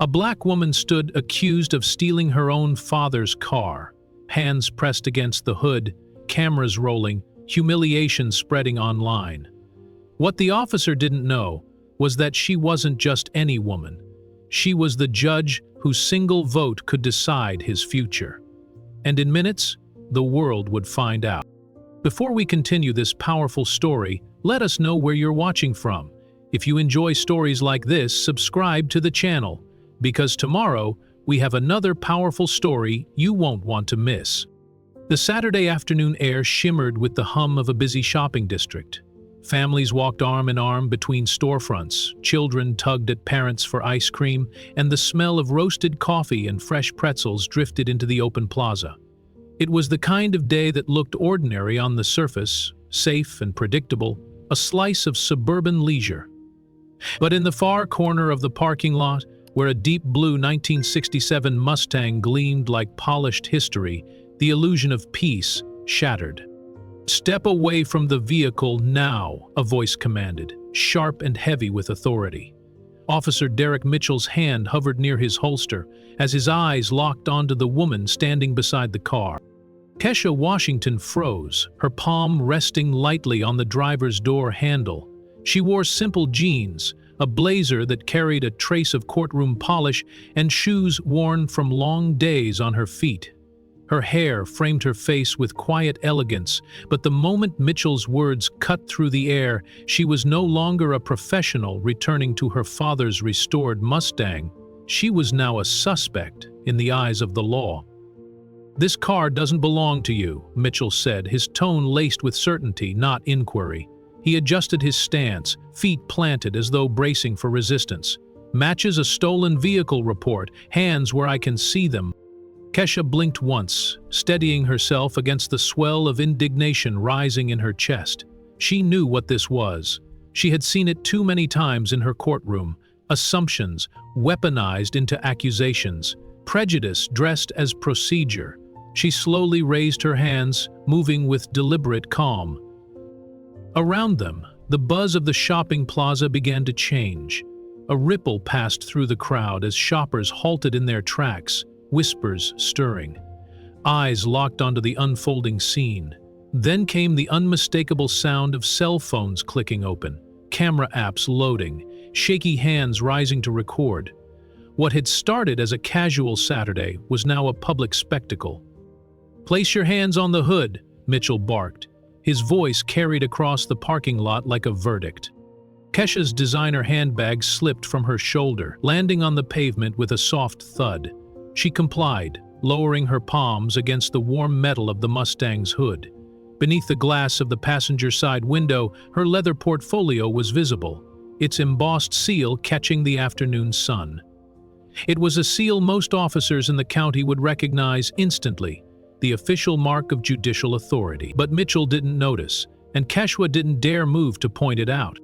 A black woman stood accused of stealing her own father's car, hands pressed against the hood, cameras rolling, humiliation spreading online. What the officer didn't know was that she wasn't just any woman. She was the judge whose single vote could decide his future. And in minutes, the world would find out. Before we continue this powerful story, let us know where you're watching from. If you enjoy stories like this, subscribe to the channel, because tomorrow we have another powerful story you won't want to miss. The Saturday afternoon air shimmered with the hum of a busy shopping district. Families walked arm in arm between storefronts, children tugged at parents for ice cream, and the smell of roasted coffee and fresh pretzels drifted into the open plaza. It was the kind of day that looked ordinary on the surface, safe and predictable, a slice of suburban leisure. But in the far corner of the parking lot, where a deep blue 1967 Mustang gleamed like polished history, the illusion of peace shattered. "Step away from the vehicle now," a voice commanded, sharp and heavy with authority. Officer Derek Mitchell's hand hovered near his holster as his eyes locked onto the woman standing beside the car. Kesha Washington froze, her palm resting lightly on the driver's door handle. She wore simple jeans, a blazer that carried a trace of courtroom polish, and shoes worn from long days on her feet. Her hair framed her face with quiet elegance, but the moment Mitchell's words cut through the air, she was no longer a professional returning to her father's restored Mustang. She was now a suspect in the eyes of the law. "This car doesn't belong to you," Mitchell said, his tone laced with certainty, not inquiry. He adjusted his stance, feet planted as though bracing for resistance. "Matches a stolen vehicle report, hands where I can see them." Kesha blinked once, steadying herself against the swell of indignation rising in her chest. She knew what this was. She had seen it too many times in her courtroom. Assumptions weaponized into accusations, prejudice dressed as procedure. She slowly raised her hands, moving with deliberate calm. Around them, the buzz of the shopping plaza began to change. A ripple passed through the crowd as shoppers halted in their tracks, whispers stirring. Eyes locked onto the unfolding scene. Then came the unmistakable sound of cell phones clicking open, camera apps loading, shaky hands rising to record. What had started as a casual Saturday was now a public spectacle. "Place your hands on the hood," Mitchell barked. His voice carried across the parking lot like a verdict. Kesha's designer handbag slipped from her shoulder, landing on the pavement with a soft thud. She complied, lowering her palms against the warm metal of the Mustang's hood. Beneath the glass of the passenger side window, her leather portfolio was visible, its embossed seal catching the afternoon sun. It was a seal most officers in the county would recognize instantly, the official mark of judicial authority. But Mitchell didn't notice, and Kesha didn't dare move to point it out.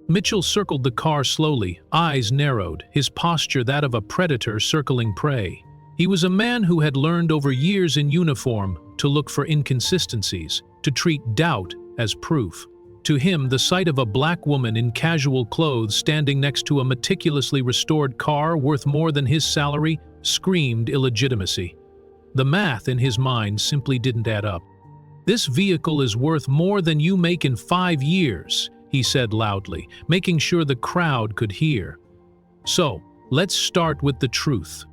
Mitchell circled the car slowly, eyes narrowed, his posture that of a predator circling prey. He was a man who had learned over years in uniform to look for inconsistencies, to treat doubt as proof. To him, the sight of a black woman in casual clothes standing next to a meticulously restored car worth more than his salary screamed illegitimacy. The math in his mind simply didn't add up. "This vehicle is worth more than you make in 5 years, he said loudly, making sure the crowd could hear. "So, let's start with the truth."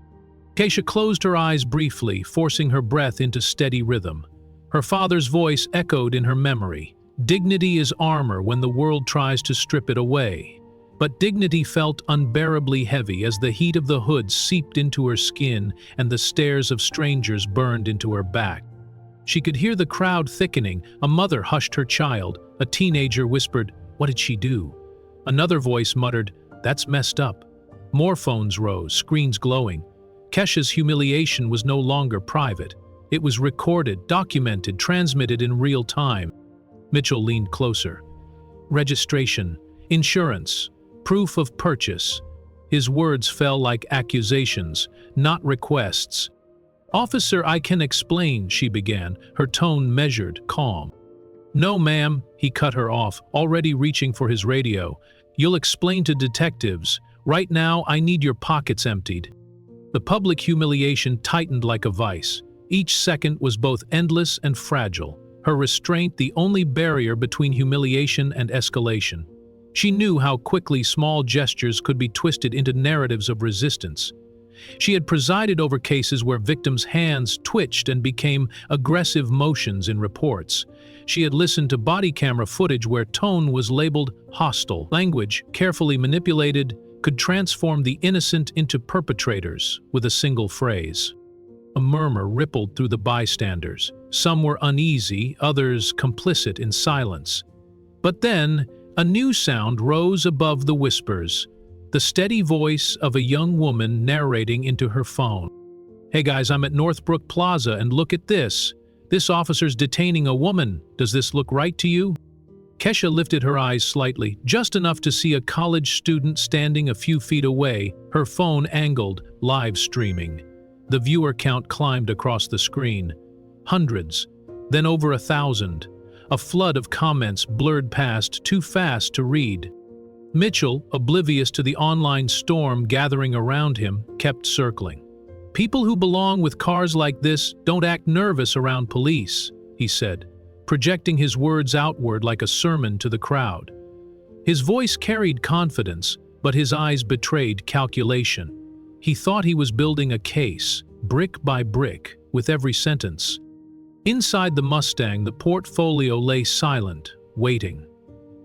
Kesha closed her eyes briefly, forcing her breath into steady rhythm. Her father's voice echoed in her memory. "Dignity is armor when the world tries to strip it away." But dignity felt unbearably heavy as the heat of the hood seeped into her skin and the stares of strangers burned into her back. She could hear the crowd thickening. A mother hushed her child. A teenager whispered, "What did she do?" Another voice muttered, "That's messed up." More phones rose, screens glowing. Kesha's humiliation was no longer private. It was recorded, documented, transmitted in real time. Mitchell leaned closer. "Registration, insurance, proof of purchase." His words fell like accusations, not requests. "Officer, I can explain," she began, her tone measured, calm. "No, ma'am," he cut her off, already reaching for his radio. "You'll explain to detectives. Right now, I need your pockets emptied." The public humiliation tightened like a vice. Each second was both endless and fragile, her restraint the only barrier between humiliation and escalation. She knew how quickly small gestures could be twisted into narratives of resistance. She had presided over cases where victims' hands twitched and became aggressive motions in reports. She had listened to body camera footage where tone was labeled hostile. Language, carefully manipulated, could transform the innocent into perpetrators with a single phrase. A murmur rippled through the bystanders. Some were uneasy, others complicit in silence. But then, a new sound rose above the whispers, the steady voice of a young woman narrating into her phone. "Hey guys, I'm at Northbrook Plaza and look at this. This officer's detaining a woman. Does this look right to you?" Kesha lifted her eyes slightly, just enough to see a college student standing a few feet away, her phone angled, live streaming. The viewer count climbed across the screen. Hundreds, then over 1,000. A flood of comments blurred past, too fast to read. Mitchell, oblivious to the online storm gathering around him, kept circling. "People who belong with cars like this don't act nervous around police," he said, projecting his words outward like a sermon to the crowd. His voice carried confidence, but his eyes betrayed calculation. He thought he was building a case, brick by brick, with every sentence. Inside the Mustang, the portfolio lay silent, waiting.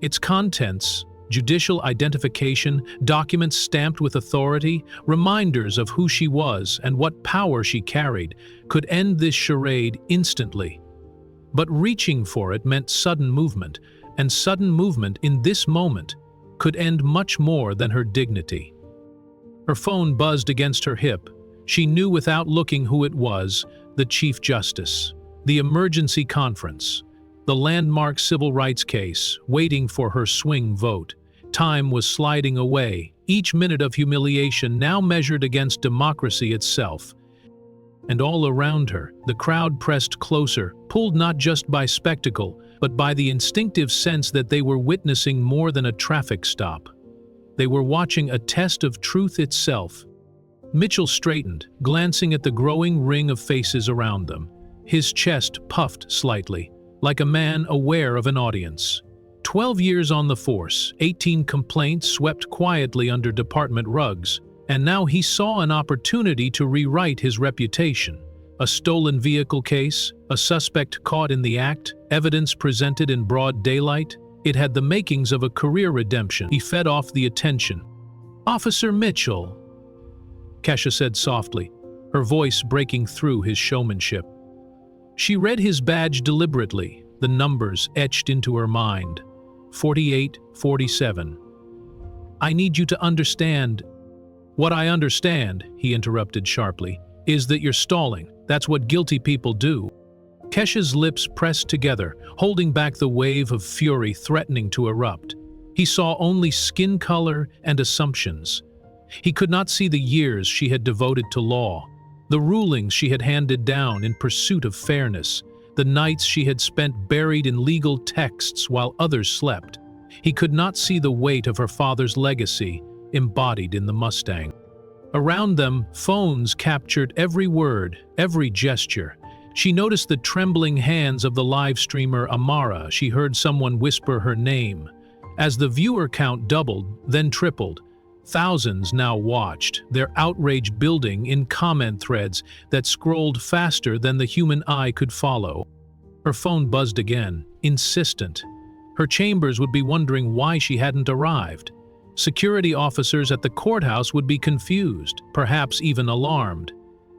Its contents, judicial identification, documents stamped with authority, reminders of who she was and what power she carried, could end this charade instantly. But reaching for it meant sudden movement, and sudden movement in this moment could end much more than her dignity. Her phone buzzed against her hip. She knew without looking who it was: the Chief Justice. The emergency conference. The landmark civil rights case, waiting for her swing vote. Time was sliding away, each minute of humiliation now measured against democracy itself. And all around her, the crowd pressed closer, pulled not just by spectacle, but by the instinctive sense that they were witnessing more than a traffic stop. They were watching a test of truth itself. Mitchell straightened, glancing at the growing ring of faces around them. His chest puffed slightly, like a man aware of an audience. 12 years on the force, 18 complaints swept quietly under department rugs, and now he saw an opportunity to rewrite his reputation. A stolen vehicle case, a suspect caught in the act, evidence presented in broad daylight. It had the makings of a career redemption. He fed off the attention. "Officer Mitchell," Kesha said softly, her voice breaking through his showmanship. She read his badge deliberately, the numbers etched into her mind. 4847. "I need you to understand." "What I understand," he interrupted sharply, "is that you're stalling. That's what guilty people do." Kesha's lips pressed together, holding back the wave of fury threatening to erupt. He saw only skin color and assumptions. He could not see the years she had devoted to law, the rulings she had handed down in pursuit of fairness, the nights she had spent buried in legal texts while others slept. He could not see the weight of her father's legacy embodied in the Mustang. Around them, phones captured every word, every gesture. She noticed the trembling hands of the live streamer Amara. She heard someone whisper her name. As the viewer count doubled, then tripled, thousands now watched, their outrage building in comment threads that scrolled faster than the human eye could follow. Her phone buzzed again, insistent. Her chambers would be wondering why she hadn't arrived. Security officers at the courthouse would be confused, perhaps even alarmed.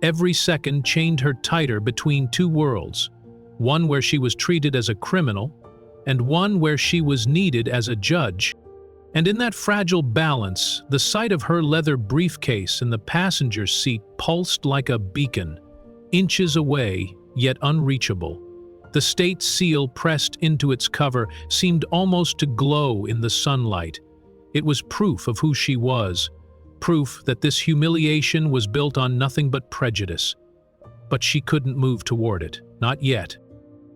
Every second chained her tighter between two worlds, one where she was treated as a criminal, and one where she was needed as a judge. And in that fragile balance, the sight of her leather briefcase in the passenger seat pulsed like a beacon, inches away, yet unreachable. The state seal pressed into its cover seemed almost to glow in the sunlight. It was proof of who she was, proof that this humiliation was built on nothing but prejudice. But she couldn't move toward it, not yet.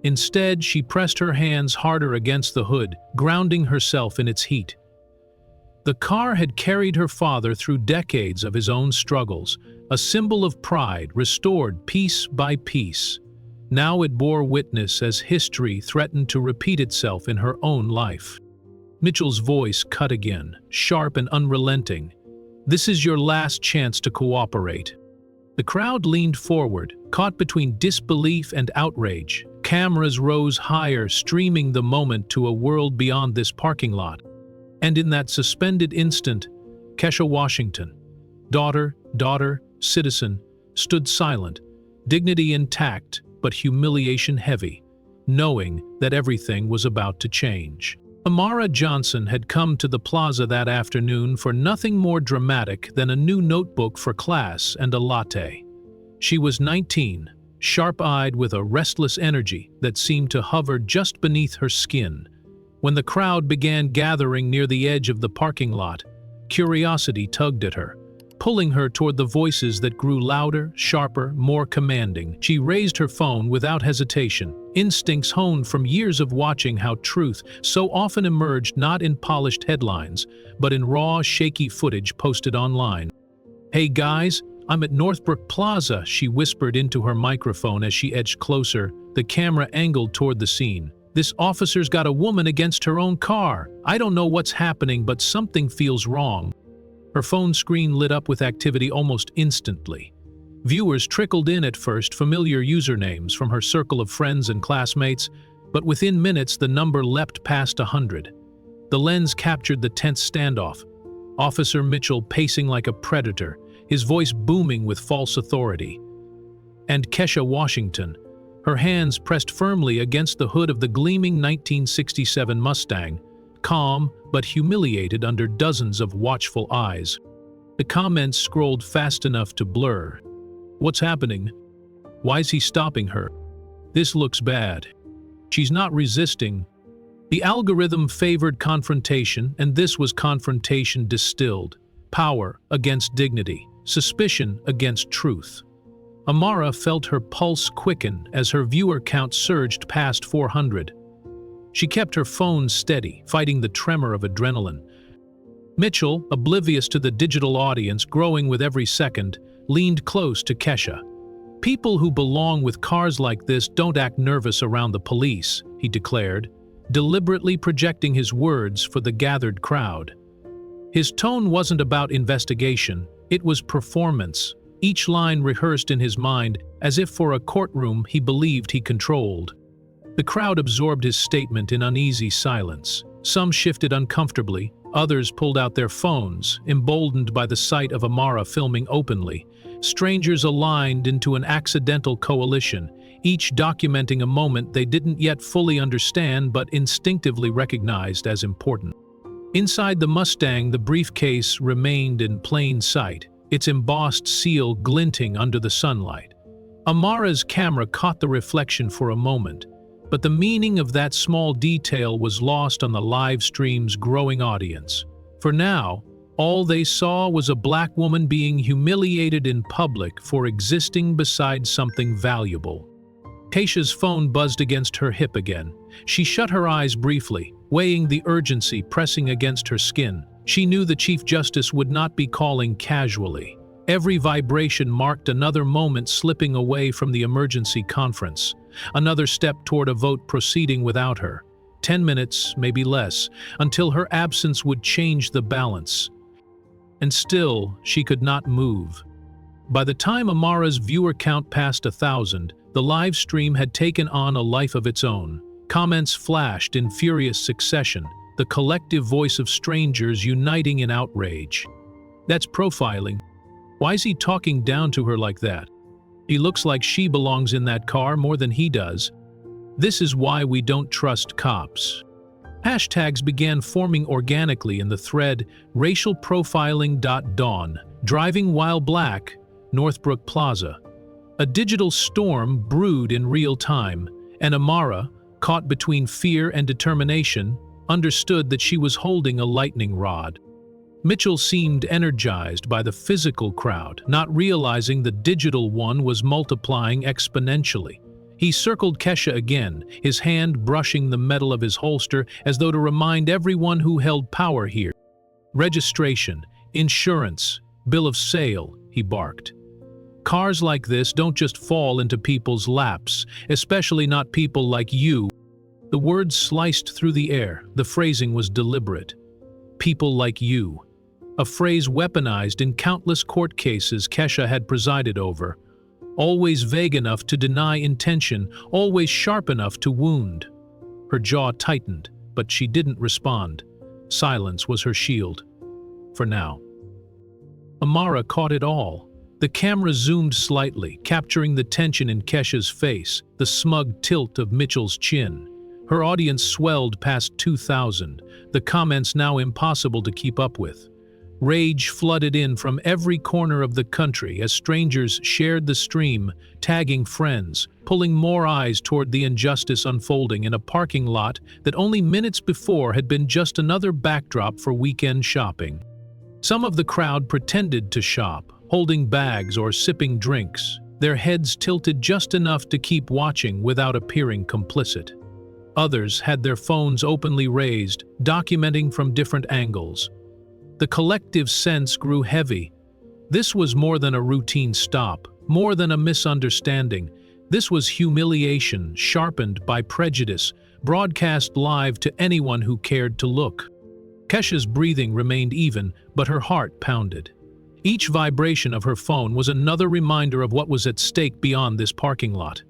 Instead, she pressed her hands harder against the hood, grounding herself in its heat. The car had carried her father through decades of his own struggles, a symbol of pride restored piece by piece. Now it bore witness as history threatened to repeat itself in her own life. Mitchell's voice cut again, sharp and unrelenting. "This is your last chance to cooperate." The crowd leaned forward, caught between disbelief and outrage. Cameras rose higher, streaming the moment to a world beyond this parking lot. And in that suspended instant, Kesha Washington, daughter, citizen, stood silent, dignity intact but humiliation heavy, knowing that everything was about to change. Amara Johnson had come to the plaza that afternoon for nothing more dramatic than a new notebook for class and a latte. She was 19, sharp-eyed with a restless energy that seemed to hover just beneath her skin. When the crowd began gathering near the edge of the parking lot, curiosity tugged at her, pulling her toward the voices that grew louder, sharper, more commanding. She raised her phone without hesitation, instincts honed from years of watching how truth so often emerged not in polished headlines, but in raw, shaky footage posted online. "Hey guys, I'm at Northbrook Plaza," she whispered into her microphone as she edged closer, the camera angled toward the scene. "This officer's got a woman against her own car. I don't know what's happening, but something feels wrong." Her phone screen lit up with activity almost instantly. Viewers trickled in at first, familiar usernames from her circle of friends and classmates, but within minutes the number leapt past 100. The lens captured the tense standoff. Officer Mitchell pacing like a predator, his voice booming with false authority. And Kesha Washington, her hands pressed firmly against the hood of the gleaming 1967 Mustang, calm but humiliated under dozens of watchful eyes. The comments scrolled fast enough to blur. "What's happening? Why is he stopping her? This looks bad. She's not resisting." The algorithm favored confrontation, and this was confrontation distilled. Power against dignity, suspicion against truth. Amara felt her pulse quicken as her viewer count surged past 400. She kept her phone steady, fighting the tremor of adrenaline. Mitchell, oblivious to the digital audience growing with every second, leaned close to Kesha. "People who belong with cars like this don't act nervous around the police," he declared, deliberately projecting his words for the gathered crowd. His tone wasn't about investigation, it was performance, each line rehearsed in his mind as if for a courtroom he believed he controlled. The crowd absorbed his statement in uneasy silence. Some shifted uncomfortably, others pulled out their phones, emboldened by the sight of Amara filming openly. Strangers aligned into an accidental coalition, each documenting a moment they didn't yet fully understand but instinctively recognized as important. Inside the Mustang, the briefcase remained in plain sight, its embossed seal glinting under the sunlight. Amara's camera caught the reflection for a moment, but the meaning of that small detail was lost on the live stream's growing audience. For now, all they saw was a black woman being humiliated in public for existing beside something valuable. Kesha's phone buzzed against her hip again. She shut her eyes briefly, weighing the urgency pressing against her skin. She knew the Chief Justice would not be calling casually. Every vibration marked another moment slipping away from the emergency conference, another step toward a vote proceeding without her. 10 minutes, maybe less, until her absence would change the balance. And still, she could not move. By the time Amara's viewer count passed 1,000, the live stream had taken on a life of its own. Comments flashed in furious succession, the collective voice of strangers uniting in outrage. "That's profiling. Why is he talking down to her like that? He looks like she belongs in that car more than he does. This is why we don't trust cops." Hashtags began forming organically in the thread racial profiling.dawn, driving while black, Northbrook Plaza. A digital storm brewed in real time, and Amara, caught between fear and determination, understood that she was holding a lightning rod. Mitchell seemed energized by the physical crowd, not realizing the digital one was multiplying exponentially. He circled Kesha again, his hand brushing the metal of his holster as though to remind everyone who held power here. Registration, insurance, bill of sale, he barked. Cars like this don't just fall into people's laps, especially not people like you. The words sliced through the air. The phrasing was deliberate. People like you. A phrase weaponized in countless court cases Kesha had presided over. Always vague enough to deny intention, always sharp enough to wound. Her jaw tightened, but she didn't respond. Silence was her shield. For now. Amara caught it all. The camera zoomed slightly, capturing the tension in Kesha's face, the smug tilt of Mitchell's chin. Her audience swelled past 2,000, the comments now impossible to keep up with. Rage flooded in from every corner of the country as strangers shared the stream, tagging friends, pulling more eyes toward the injustice unfolding in a parking lot that only minutes before had been just another backdrop for weekend shopping. Some of the crowd pretended to shop, holding bags or sipping drinks, their heads tilted just enough to keep watching without appearing complicit. Others had their phones openly raised, documenting from different angles. The collective sense grew heavy. This was more than a routine stop, more than a misunderstanding. This was humiliation sharpened by prejudice, broadcast live to anyone who cared to look. Kesha's breathing remained even, but her heart pounded. Each vibration of her phone was another reminder of what was at stake beyond this parking lot.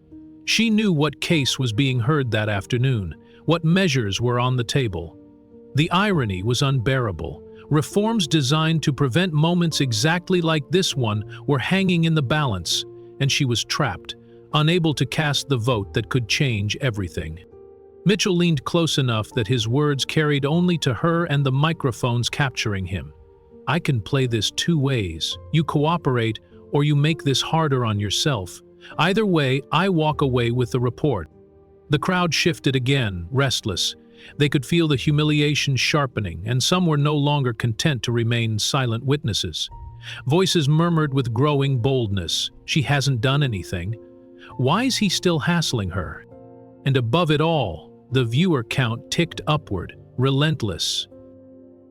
She knew what case was being heard that afternoon, what measures were on the table. The irony was unbearable. Reforms designed to prevent moments exactly like this one were hanging in the balance, and she was trapped, unable to cast the vote that could change everything. Mitchell leaned close enough that his words carried only to her and the microphones capturing him. I can play this two ways. You cooperate, or you make this harder on yourself. Either way, I walk away with the report. The crowd shifted again, restless. They could feel the humiliation sharpening, and some were no longer content to remain silent witnesses. Voices murmured with growing boldness, "She hasn't done anything. Why is he still hassling her?" And above it all, the viewer count ticked upward, relentless.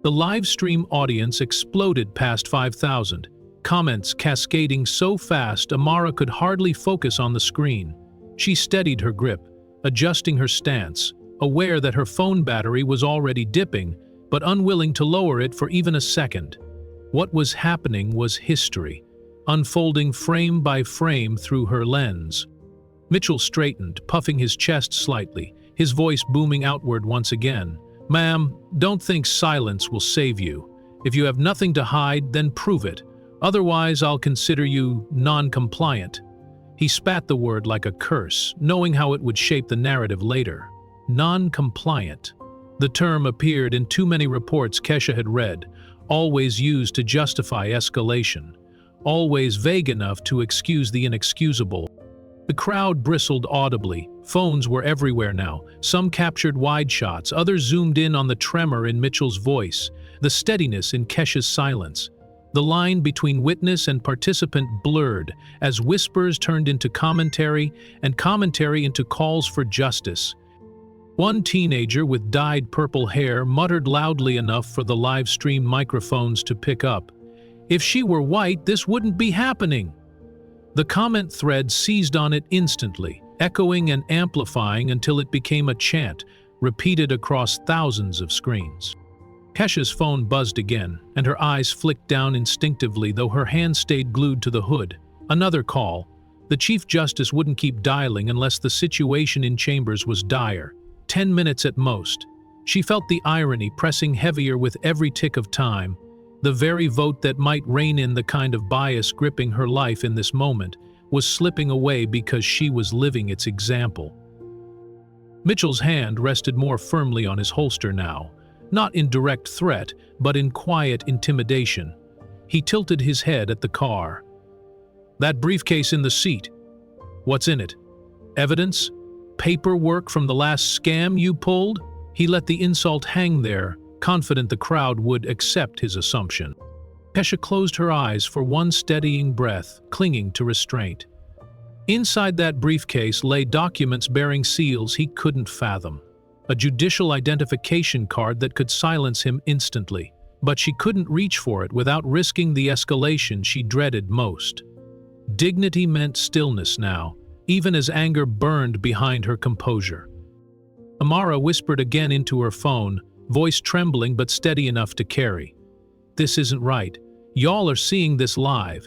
The live stream audience exploded past 5,000, comments cascading so fast Amara could hardly focus on the screen. She steadied her grip, adjusting her stance, aware that her phone battery was already dipping, but unwilling to lower it for even a second. What was happening was history, unfolding frame by frame through her lens. Mitchell straightened, puffing his chest slightly, his voice booming outward once again. "Ma'am, don't think silence will save you. If you have nothing to hide, then prove it. Otherwise, I'll consider you non-compliant." He spat the word like a curse, knowing how it would shape the narrative later. Non-compliant. The term appeared in too many reports Kesha had read, always used to justify escalation, always vague enough to excuse the inexcusable. The crowd bristled audibly. Phones were everywhere now. Some captured wide shots, others zoomed in on the tremor in Mitchell's voice, the steadiness in Kesha's silence. The line between witness and participant blurred as whispers turned into commentary and commentary into calls for justice. One teenager with dyed purple hair muttered loudly enough for the live stream microphones to pick up, "If she were white, this wouldn't be happening." The comment thread seized on it instantly, echoing and amplifying until it became a chant, repeated across thousands of screens. Kesha's phone buzzed again, and her eyes flicked down instinctively, though her hand stayed glued to the hood. Another call. The Chief Justice wouldn't keep dialing unless the situation in chambers was dire. 10 minutes at most. She felt the irony pressing heavier with every tick of time. The very vote that might rein in the kind of bias gripping her life in this moment was slipping away because she was living its example. Mitchell's hand rested more firmly on his holster now, not in direct threat, but in quiet intimidation. He tilted his head at the car. "That briefcase in the seat. What's in it? Evidence? Paperwork from the last scam you pulled?" He let the insult hang there, confident the crowd would accept his assumption. Kesha closed her eyes for one steadying breath, clinging to restraint. Inside that briefcase lay documents bearing seals he couldn't fathom. A judicial identification card that could silence him instantly. but she couldn't reach for it without risking the escalation she dreaded most. Dignity meant stillness now, even as anger burned behind her composure. Amara whispered again into her phone, voice trembling but steady enough to carry. "This isn't right. Y'all are seeing this live.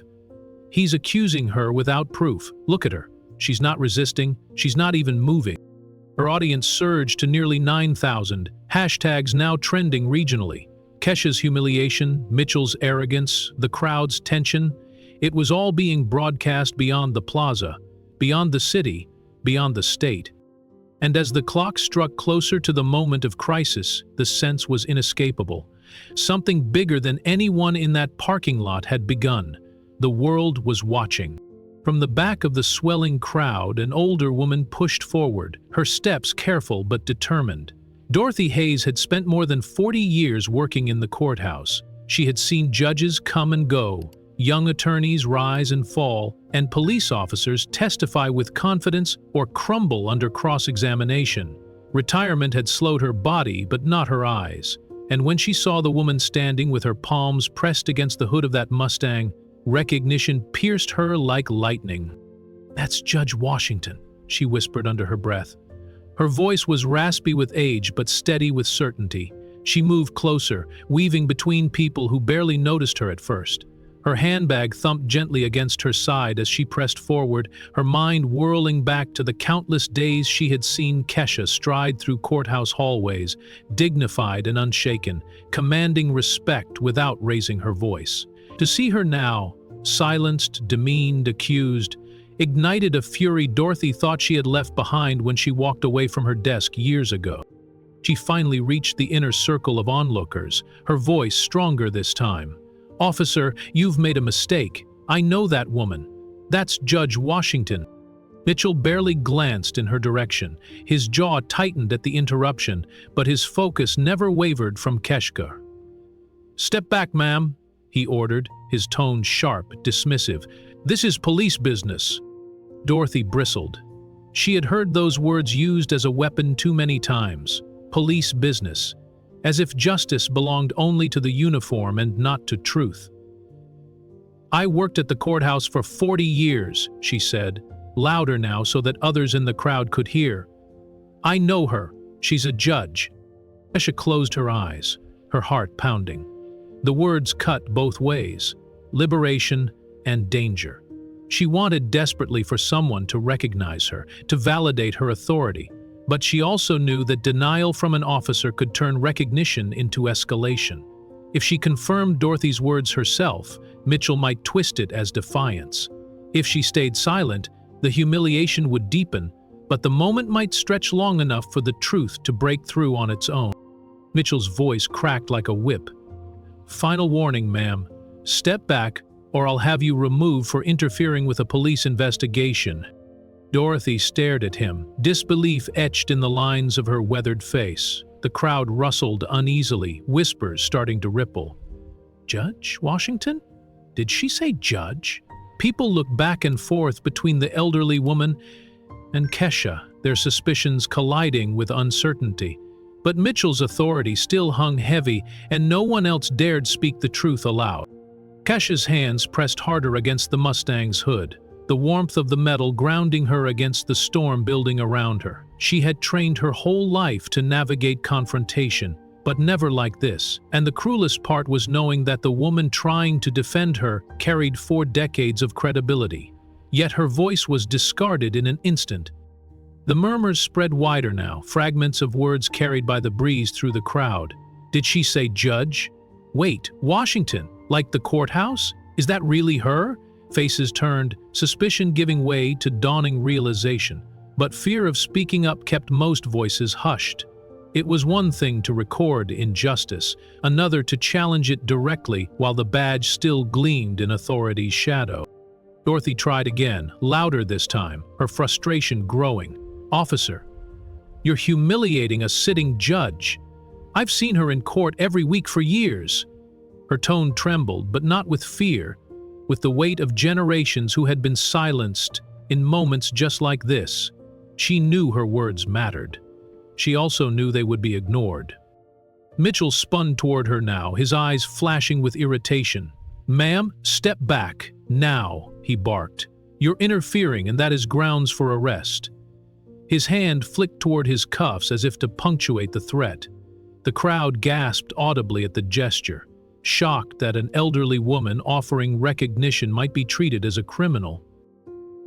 He's accusing her without proof. Look at her. She's not resisting. She's not even moving." Her audience surged to nearly 9,000, hashtags now trending regionally. Kesha's humiliation, Mitchell's arrogance, the crowd's tension. It was all being broadcast beyond the plaza, beyond the city, beyond the state. And as the clock struck closer to the moment of crisis, the sense was inescapable. Something bigger than anyone in that parking lot had begun. The world was watching. From the back of the swelling crowd, an older woman pushed forward, her steps careful but determined. Dorothy Hayes had spent more than 40 years working in the courthouse. She had seen judges come and go, young attorneys rise and fall, and police officers testify with confidence or crumble under cross-examination. Retirement had slowed her body but not her eyes, and when she saw the woman standing with her palms pressed against the hood of that Mustang, recognition pierced her like lightning. "That's Judge Washington," she whispered under her breath. Her voice was raspy with age but steady with certainty. She moved closer, weaving between people who barely noticed her at first. Her handbag thumped gently against her side as she pressed forward, her mind whirling back to the countless days she had seen Kesha stride through courthouse hallways, dignified and unshaken, commanding respect without raising her voice. To see her now, silenced, demeaned, accused, ignited a fury Dorothy thought she had left behind when she walked away from her desk years ago. She finally reached the inner circle of onlookers, her voice stronger this time. "Officer, you've made a mistake. I know that woman. That's Judge Washington." Mitchell barely glanced in her direction. His jaw tightened at the interruption, but his focus never wavered from Kesha. "Step back, ma'am," he ordered, his tone sharp, dismissive. "This is police business." Dorothy bristled. She had heard those words used as a weapon too many times. Police business. As if justice belonged only to the uniform and not to truth. "I worked at the courthouse for 40 years, she said, louder now so that others in the crowd could hear. "I know her. She's a judge." Kesha closed her eyes, her heart pounding. The words cut both ways, liberation and danger. She wanted desperately for someone to recognize her, to validate her authority. But she also knew that denial from an officer could turn recognition into escalation. If she confirmed Dorothy's words herself, Mitchell might twist it as defiance. If she stayed silent, the humiliation would deepen, but the moment might stretch long enough for the truth to break through on its own. Mitchell's voice cracked like a whip. "Final warning, ma'am. Step back, or I'll have you removed for interfering with a police investigation." Dorothy stared at him, disbelief etched in the lines of her weathered face. The crowd rustled uneasily, whispers starting to ripple. "Judge Washington? Did she say judge?" People looked back and forth between the elderly woman and Kesha, their suspicions colliding with uncertainty. But Mitchell's authority still hung heavy, and no one else dared speak the truth aloud. Kesha's hands pressed harder against the Mustang's hood, the warmth of the metal grounding her against the storm building around her. She had trained her whole life to navigate confrontation, but never like this. And the cruelest part was knowing that the woman trying to defend her carried 4 decades of credibility. Yet her voice was discarded in an instant. The murmurs spread wider now, fragments of words carried by the breeze through the crowd. Did she say judge? Wait, Washington? Like the courthouse? Is that really her? Faces turned, suspicion giving way to dawning realization. But fear of speaking up kept most voices hushed. It was one thing to record injustice, another to challenge it directly while the badge still gleamed in authority's shadow. Dorothy tried again, louder this time, her frustration growing. "Officer, you're humiliating a sitting judge. I've seen her in court every week for years." Her tone trembled, but not with fear, with the weight of generations who had been silenced in moments just like this. She knew her words mattered. She also knew they would be ignored. Mitchell spun toward her now, his eyes flashing with irritation. "Ma'am, step back, now," he barked. "You're interfering, and that is grounds for arrest." His hand flicked toward his cuffs as if to punctuate the threat. The crowd gasped audibly at the gesture, shocked that an elderly woman offering recognition might be treated as a criminal.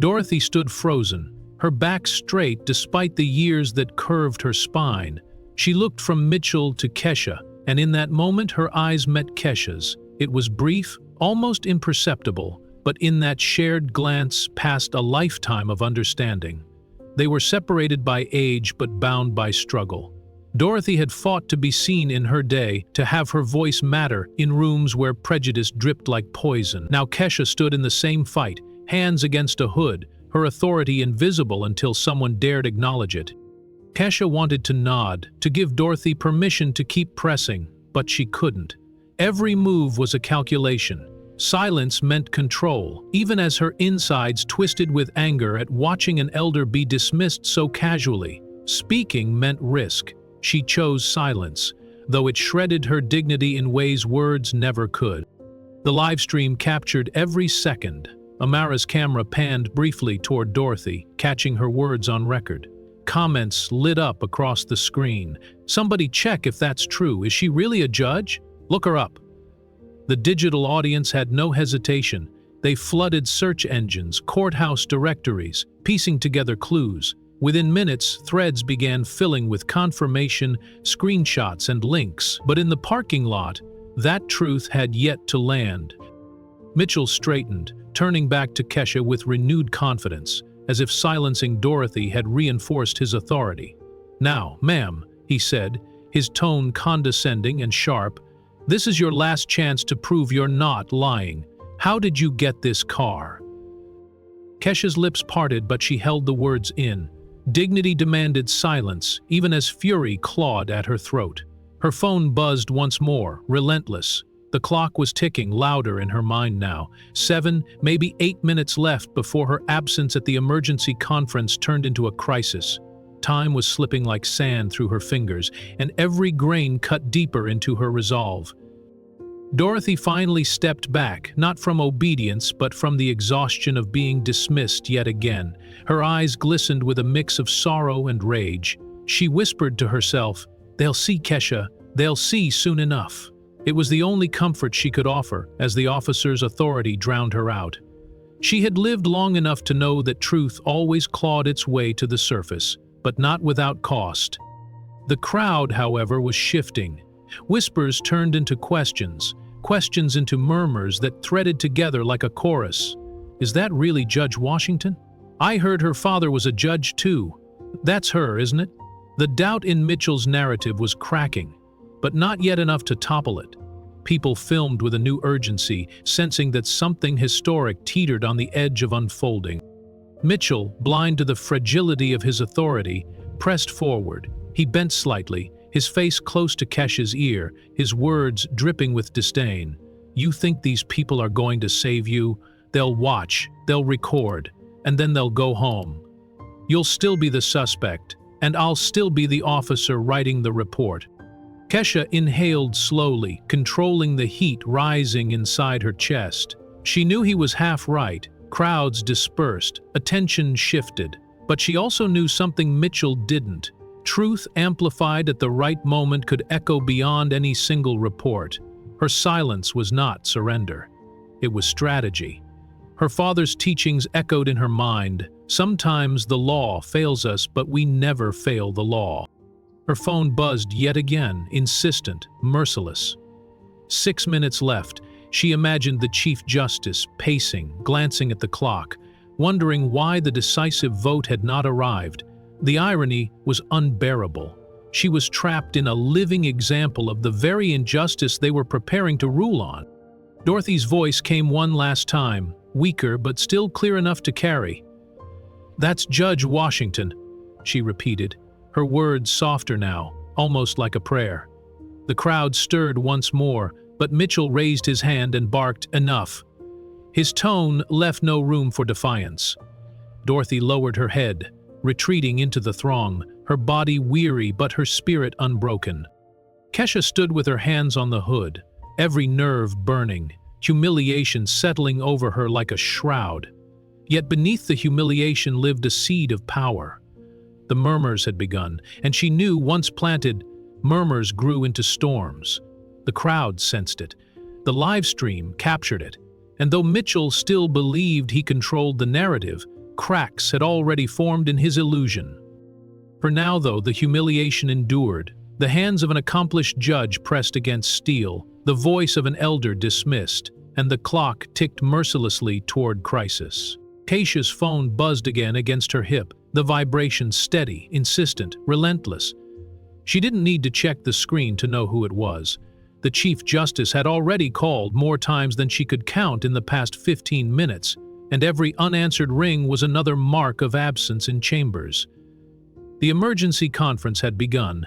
Dorothy stood frozen, her back straight despite the years that curved her spine. She looked from Mitchell to Kesha, and in that moment her eyes met Kesha's. It was brief, almost imperceptible, but in that shared glance passed a lifetime of understanding. They were separated by age but bound by struggle. Dorothy had fought to be seen in her day, to have her voice matter in rooms where prejudice dripped like poison. Now Kesha stood in the same fight, hands against a hood, her authority invisible until someone dared acknowledge it. Kesha wanted to nod, to give Dorothy permission to keep pressing, but she couldn't. Every move was a calculation. Silence meant control, even as her insides twisted with anger at watching an elder be dismissed so casually. Speaking meant risk. She chose silence, though it shredded her dignity in ways words never could. The livestream captured every second. Amara's camera panned briefly toward Dorothy, catching her words on record. Comments lit up across the screen. "Somebody check if that's true. Is she really a judge? Look her up." The digital audience had no hesitation. They flooded search engines, courthouse directories, piecing together clues. Within minutes, threads began filling with confirmation, screenshots, and links. But in the parking lot, that truth had yet to land. Mitchell straightened, turning back to Kesha with renewed confidence, as if silencing Dorothy had reinforced his authority. "Now, ma'am," he said, his tone condescending and sharp, "this is your last chance to prove you're not lying. How did you get this car?" Kesha's lips parted, but she held the words in. Dignity demanded silence, even as fury clawed at her throat. Her phone buzzed once more, relentless. The clock was ticking louder in her mind now. 7, maybe 8 minutes left before her absence at the emergency conference turned into a crisis. Time was slipping like sand through her fingers, and every grain cut deeper into her resolve. Dorothy finally stepped back, not from obedience but from the exhaustion of being dismissed yet again. Her eyes glistened with a mix of sorrow and rage. She whispered to herself, "They'll see, Kesha, they'll see soon enough." It was the only comfort she could offer, as the officer's authority drowned her out. She had lived long enough to know that truth always clawed its way to the surface, but not without cost. The crowd, however, was shifting. Whispers turned into questions, questions into murmurs that threaded together like a chorus. "Is that really Judge Washington? I heard her father was a judge too. That's her, isn't it?" The doubt in Mitchell's narrative was cracking, but not yet enough to topple it. People filmed with a new urgency, sensing that something historic teetered on the edge of unfolding. Mitchell, blind to the fragility of his authority, pressed forward. He bent slightly, his face close to Kesha's ear, his words dripping with disdain. "You think these people are going to save you? They'll watch, they'll record, and then they'll go home. You'll still be the suspect, and I'll still be the officer writing the report." Kesha inhaled slowly, controlling the heat rising inside her chest. She knew he was half right. Crowds dispersed, attention shifted, but she also knew something Mitchell didn't. Truth amplified at the right moment could echo beyond any single report. Her silence was not surrender. It was strategy. Her father's teachings echoed in her mind. Sometimes the law fails us, but we never fail the law. Her phone buzzed yet again, insistent, merciless. 6 minutes left. She imagined the Chief Justice pacing, glancing at the clock, wondering why the decisive vote had not arrived. The irony was unbearable. She was trapped in a living example of the very injustice they were preparing to rule on. Dorothy's voice came one last time, weaker but still clear enough to carry. "That's Judge Washington," she repeated, her words softer now, almost like a prayer. The crowd stirred once more, but Mitchell raised his hand and barked, "Enough." His tone left no room for defiance. Dorothy lowered her head, retreating into the throng, her body weary but her spirit unbroken. Kesha stood with her hands on the hood, every nerve burning, humiliation settling over her like a shroud. Yet beneath the humiliation lived a seed of power. The murmurs had begun, and she knew, once planted, murmurs grew into storms. The crowd sensed it. The live stream captured it. And though Mitchell still believed he controlled the narrative, cracks had already formed in his illusion. For now, though, the humiliation endured. The hands of an accomplished judge pressed against steel, the voice of an elder dismissed, and the clock ticked mercilessly toward crisis. Kesha's phone buzzed again against her hip, the vibration steady, insistent, relentless. She didn't need to check the screen to know who it was. The Chief Justice had already called more times than she could count in the past 15 minutes, and every unanswered ring was another mark of absence in chambers. The emergency conference had begun.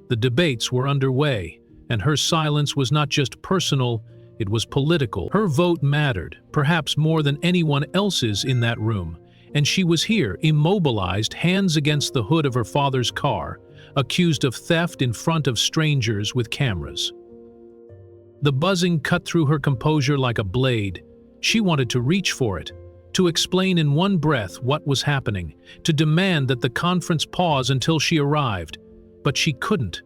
The debates were underway, and her silence was not just personal, it was political. Her vote mattered, perhaps more than anyone else's in that room, and she was here, immobilized, hands against the hood of her father's car, accused of theft in front of strangers with cameras. The buzzing cut through her composure like a blade. She wanted to reach for it, to explain in one breath what was happening, to demand that the conference pause until she arrived. But she couldn't.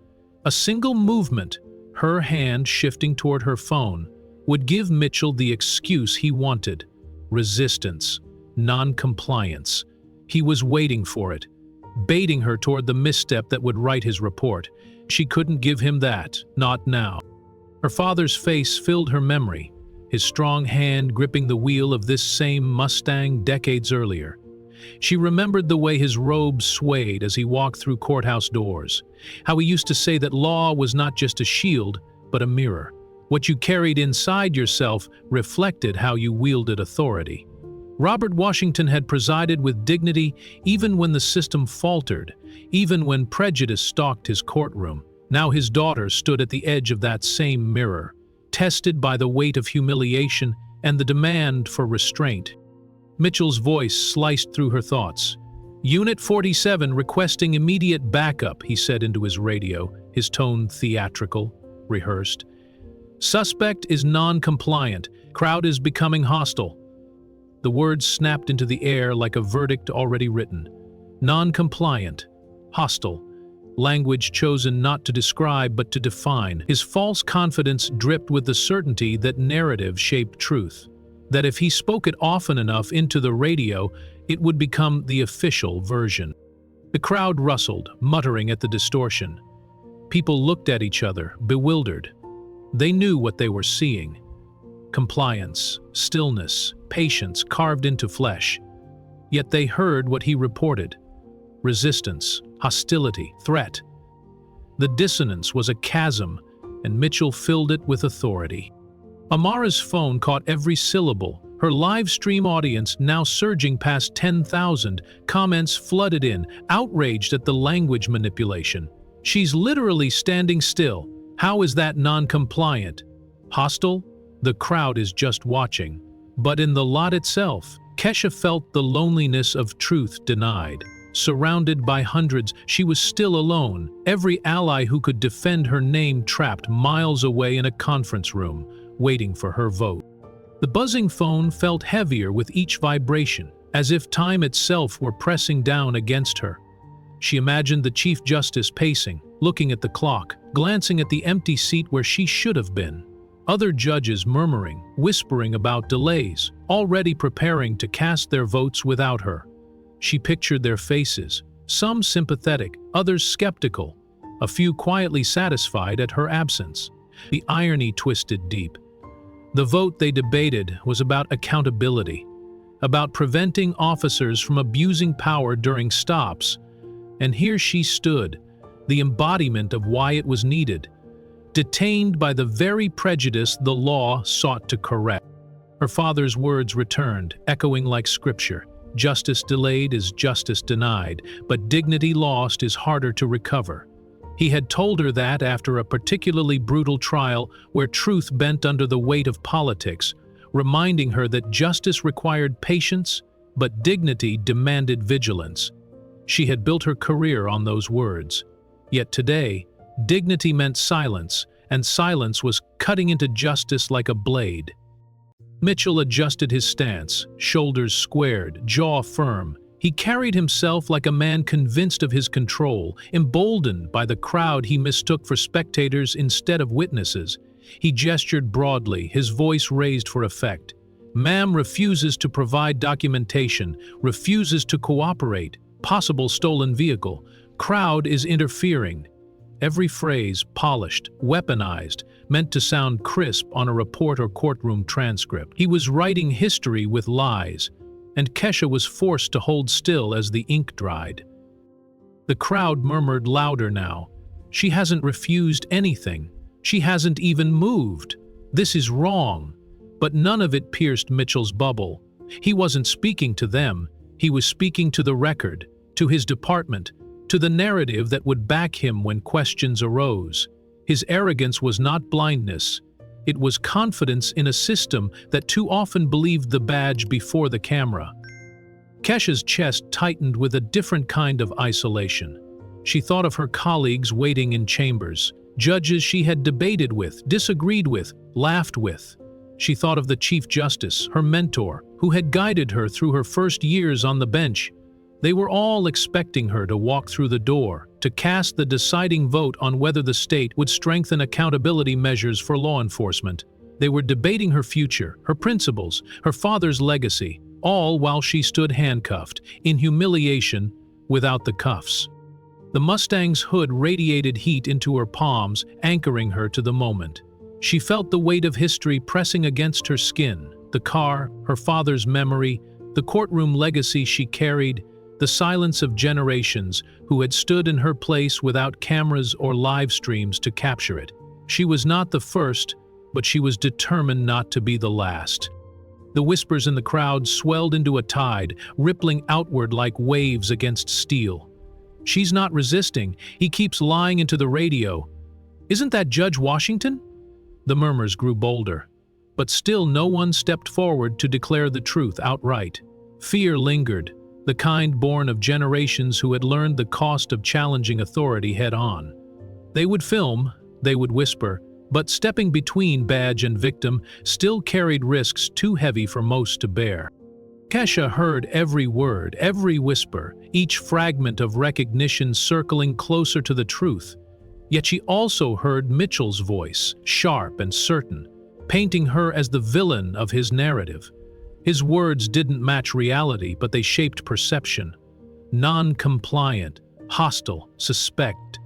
A single movement, her hand shifting toward her phone, would give Mitchell the excuse he wanted: resistance, non-compliance. He was waiting for it, baiting her toward the misstep that would write his report. She couldn't give him that, not now. Her father's face filled her memory, his strong hand gripping the wheel of this same Mustang decades earlier. She remembered the way his robe swayed as he walked through courthouse doors, how he used to say that law was not just a shield, but a mirror. What you carried inside yourself reflected how you wielded authority. Robert Washington had presided with dignity even when the system faltered, even when prejudice stalked his courtroom. Now his daughter stood at the edge of that same mirror, tested by the weight of humiliation and the demand for restraint. Mitchell's voice sliced through her thoughts. "Unit 47 requesting immediate backup," he said into his radio, his tone theatrical, rehearsed. "Suspect is non-compliant. Crowd is becoming hostile." The words snapped into the air like a verdict already written. Non-compliant, hostile, language chosen not to describe but to define. His false confidence dripped with the certainty that narrative shaped truth, that if he spoke it often enough into the radio, it would become the official version. The crowd rustled, muttering at the distortion. People looked at each other, bewildered. They knew what they were seeing. Compliance, stillness, patience carved into flesh. Yet they heard what he reported. Resistance, hostility, threat. The dissonance was a chasm, and Mitchell filled it with authority. Amara's phone caught every syllable. Her live stream audience, now surging past 10,000, comments flooded in, outraged at the language manipulation. "She's literally standing still. How is that non-compliant? Hostile? The crowd is just watching." But in the lot itself, Kesha felt the loneliness of truth denied. Surrounded by hundreds, she was still alone, every ally who could defend her name trapped miles away in a conference room, waiting for her vote. The buzzing phone felt heavier with each vibration, as if time itself were pressing down against her. She imagined the Chief Justice pacing, looking at the clock, glancing at the empty seat where she should have been. Other judges murmuring, whispering about delays, already preparing to cast their votes without her. She pictured their faces, some sympathetic, others skeptical, a few quietly satisfied at her absence. The irony twisted deep. The vote they debated was about accountability, about preventing officers from abusing power during stops, and here she stood, the embodiment of why it was needed, detained by the very prejudice the law sought to correct. Her father's words returned, echoing like scripture. Justice delayed is justice denied, but dignity lost is harder to recover. He had told her that after a particularly brutal trial where truth bent under the weight of politics, reminding her that justice required patience, but dignity demanded vigilance. She had built her career on those words. Yet today, Dignity meant silence, and silence was cutting into justice like a blade. Mitchell adjusted his stance, shoulders squared, jaw firm. He carried himself like a man convinced of his control, emboldened by the crowd he mistook for spectators instead of witnesses. He gestured broadly, his voice raised for effect. "Ma'am refuses to provide documentation, refuses to cooperate. Possible stolen vehicle. Crowd is interfering." Every phrase, polished, weaponized, meant to sound crisp on a report or courtroom transcript. He was writing history with lies, and Kesha was forced to hold still as the ink dried. The crowd murmured louder now. "She hasn't refused anything. She hasn't even moved. This is wrong." But none of it pierced Mitchell's bubble. He wasn't speaking to them. He was speaking to the record, to his department, to the narrative that would back him when questions arose. His arrogance was not blindness. It was confidence in a system that too often believed the badge before the camera. Kesha's chest tightened with a different kind of isolation. She thought of her colleagues waiting in chambers, judges she had debated with, disagreed with, laughed with. She thought of the Chief Justice, her mentor, who had guided her through her first years on the bench. They were all expecting her to walk through the door, to cast the deciding vote on whether the state would strengthen accountability measures for law enforcement. They were debating her future, her principles, her father's legacy, all while she stood handcuffed, in humiliation, without the cuffs. The Mustang's hood radiated heat into her palms, anchoring her to the moment. She felt the weight of history pressing against her skin, the car, her father's memory, the courtroom legacy she carried, the silence of generations who had stood in her place without cameras or live streams to capture it. She was not the first, but she was determined not to be the last. The whispers in the crowd swelled into a tide, rippling outward like waves against steel. "She's not resisting. He keeps lying into the radio. Isn't that Judge Washington?" The murmurs grew bolder, but still no one stepped forward to declare the truth outright. Fear lingered, the kind born of generations who had learned the cost of challenging authority head-on. They would film, they would whisper, but stepping between badge and victim still carried risks too heavy for most to bear. Kesha heard every word, every whisper, each fragment of recognition circling closer to the truth. Yet she also heard Mitchell's voice, sharp and certain, painting her as the villain of his narrative. His words didn't match reality, but they shaped perception. Non-compliant, hostile, suspect.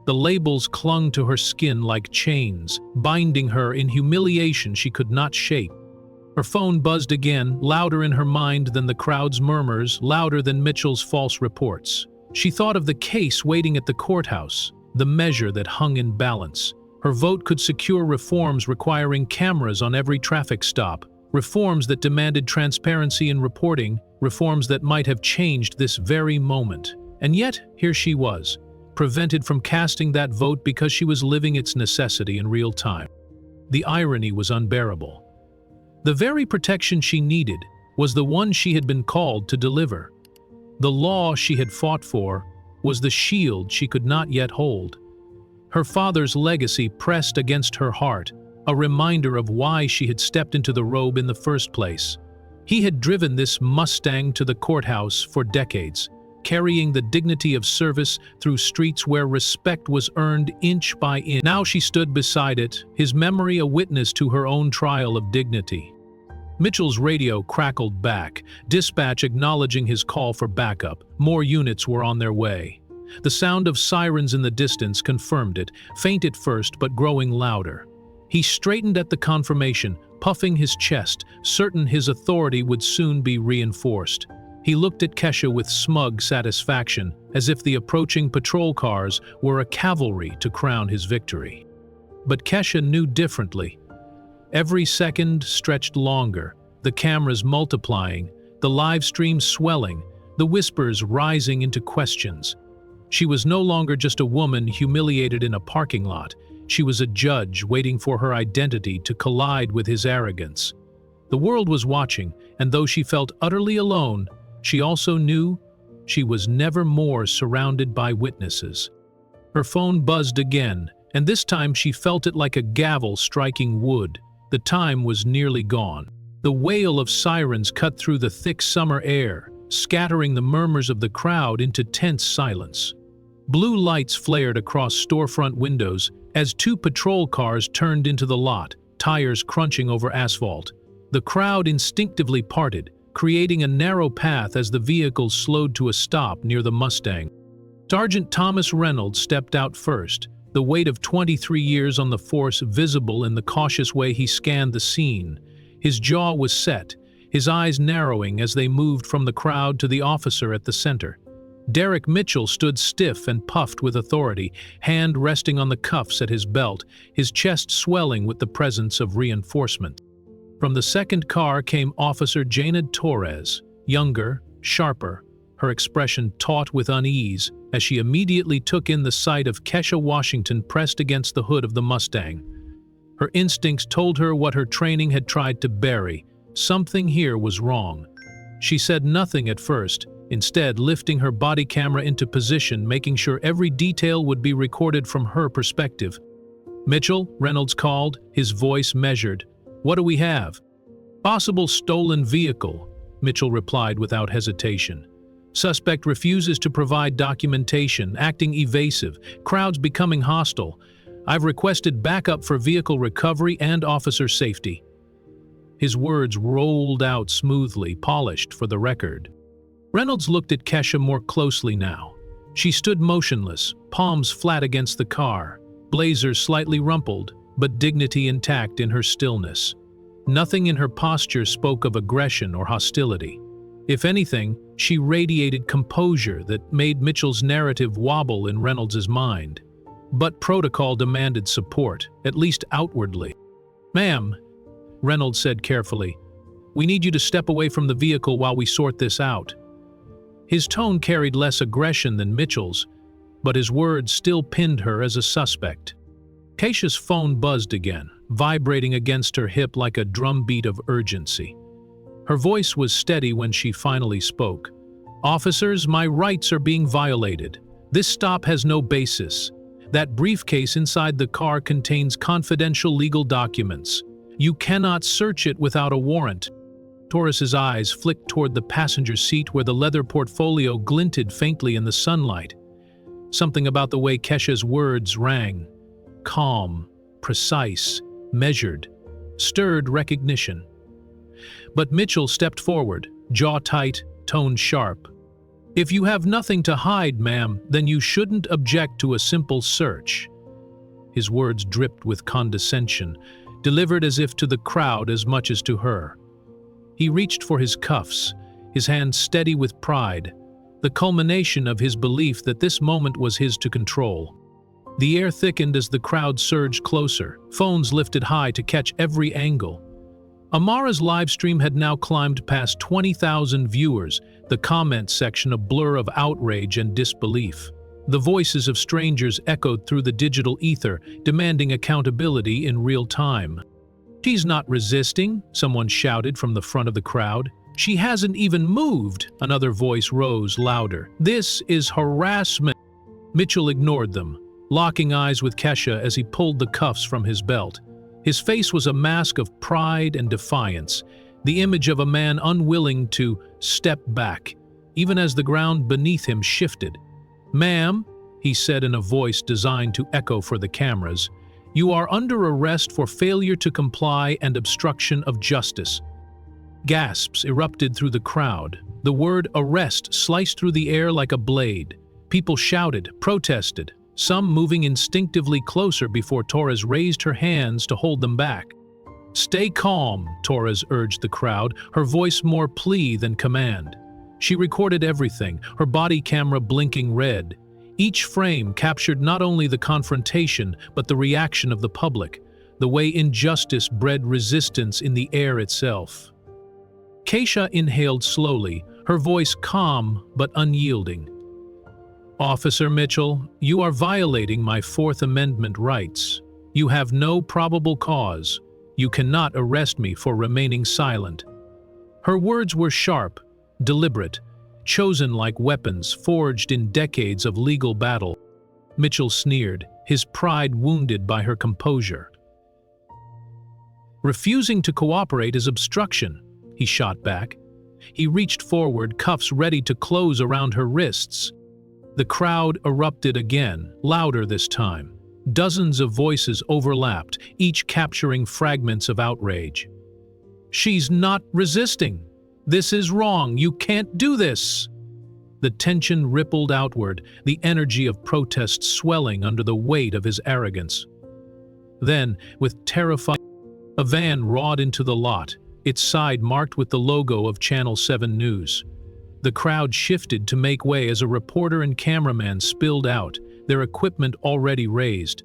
The labels clung to her skin like chains, binding her in humiliation she could not shape. Her phone buzzed again, louder in her mind than the crowd's murmurs, louder than Mitchell's false reports. She thought of the case waiting at the courthouse, the measure that hung in balance. Her vote could secure reforms requiring cameras on every traffic stop, reforms that demanded transparency in reporting, reforms that might have changed this very moment. And yet, here she was, prevented from casting that vote because she was living its necessity in real time. The irony was unbearable. The very protection she needed was the one she had been called to deliver. The law she had fought for was the shield she could not yet hold. Her father's legacy pressed against her heart, a reminder of why she had stepped into the robe in the first place. He had driven this Mustang to the courthouse for decades, carrying the dignity of service through streets where respect was earned inch by inch. Now she stood beside it, his memory a witness to her own trial of dignity. Mitchell's radio crackled back, dispatch acknowledging his call for backup. More units were on their way. The sound of sirens in the distance confirmed it, faint at first but growing louder. He straightened at the confirmation, puffing his chest, certain his authority would soon be reinforced. He looked at Kesha with smug satisfaction, as if the approaching patrol cars were a cavalry to crown his victory. But Kesha knew differently. Every second stretched longer, the cameras multiplying, the live stream swelling, the whispers rising into questions. She was no longer just a woman humiliated in a parking lot. She was a judge waiting for her identity to collide with his arrogance. The world was watching, and though she felt utterly alone, she also knew she was never more surrounded by witnesses. Her phone buzzed again, and this time she felt it like a gavel striking wood. The time was nearly gone. The wail of sirens cut through the thick summer air, scattering the murmurs of the crowd into tense silence. Blue lights flared across storefront windows as two patrol cars turned into the lot, tires crunching over asphalt. The crowd instinctively parted, creating a narrow path as the vehicles slowed to a stop near the Mustang. Sergeant Thomas Reynolds stepped out first, the weight of 23 years on the force visible in the cautious way he scanned the scene. His jaw was set, his eyes narrowing as they moved from the crowd to the officer at the center. Derek Mitchell stood stiff and puffed with authority, hand resting on the cuffs at his belt, his chest swelling with the presence of reinforcement. From the second car came Officer Janed Torres, younger, sharper, her expression taut with unease as she immediately took in the sight of Kesha Washington pressed against the hood of the Mustang. Her instincts told her what her training had tried to bury. Something here was wrong. She said nothing at first, instead lifting her body camera into position, making sure every detail would be recorded from her perspective. "Mitchell," Reynolds called, his voice measured. "What do we have?" "Possible stolen vehicle," Mitchell replied without hesitation. "Suspect refuses to provide documentation, acting evasive, crowds becoming hostile. I've requested backup for vehicle recovery and officer safety." His words rolled out smoothly, polished for the record. Reynolds looked at Kesha more closely now. She stood motionless, palms flat against the car, blazer slightly rumpled, but dignity intact in her stillness. Nothing in her posture spoke of aggression or hostility. If anything, she radiated composure that made Mitchell's narrative wobble in Reynolds' mind. But protocol demanded support, at least outwardly. "Ma'am," Reynolds said carefully, "we need you to step away from the vehicle while we sort this out." His tone carried less aggression than Mitchell's, but his words still pinned her as a suspect. Kesha's phone buzzed again, vibrating against her hip like a drumbeat of urgency. Her voice was steady when she finally spoke. "Officers, my rights are being violated. This stop has no basis. That briefcase inside the car contains confidential legal documents. You cannot search it without a warrant." Torres's eyes flicked toward the passenger seat where the leather portfolio glinted faintly in the sunlight. Something about the way Kesha's words rang, calm, precise, measured, stirred recognition. But Mitchell stepped forward, jaw tight, tone sharp. "If you have nothing to hide, ma'am, then you shouldn't object to a simple search." His words dripped with condescension, delivered as if to the crowd as much as to her. He reached for his cuffs, his hand steady with pride, the culmination of his belief that this moment was his to control. The air thickened as the crowd surged closer, phones lifted high to catch every angle. Amara's livestream had now climbed past 20,000 viewers, the comment section a blur of outrage and disbelief. The voices of strangers echoed through the digital ether, demanding accountability in real time. "She's not resisting," someone shouted from the front of the crowd. "She hasn't even moved," another voice rose louder. "This is harassment." Mitchell ignored them, locking eyes with Kesha as he pulled the cuffs from his belt. His face was a mask of pride and defiance, the image of a man unwilling to step back, even as the ground beneath him shifted. "Ma'am," he said in a voice designed to echo for the cameras, "you are under arrest for failure to comply and obstruction of justice." Gasps erupted through the crowd. The word arrest sliced through the air like a blade. People shouted, protested, some moving instinctively closer before Torres raised her hands to hold them back. "Stay calm," Torres urged the crowd, her voice more plea than command. She recorded everything, her body camera blinking red. Each frame captured not only the confrontation, but the reaction of the public, the way injustice bred resistance in the air itself. Kesha inhaled slowly, her voice calm but unyielding. "Officer Mitchell, you are violating my Fourth Amendment rights. You have no probable cause. You cannot arrest me for remaining silent." Her words were sharp, deliberate, chosen like weapons forged in decades of legal battle. Mitchell sneered, his pride wounded by her composure. "Refusing to cooperate is obstruction," he shot back. He reached forward, cuffs ready to close around her wrists. The crowd erupted again, louder this time. Dozens of voices overlapped, each capturing fragments of outrage. "She's not resisting. This is wrong. You can't do this." The tension rippled outward, the energy of protest swelling under the weight of his arrogance. Then, with terrifying, a van roared into the lot, its side marked with the logo of Channel 7 News. The crowd shifted to make way as a reporter and cameraman spilled out, their equipment already raised.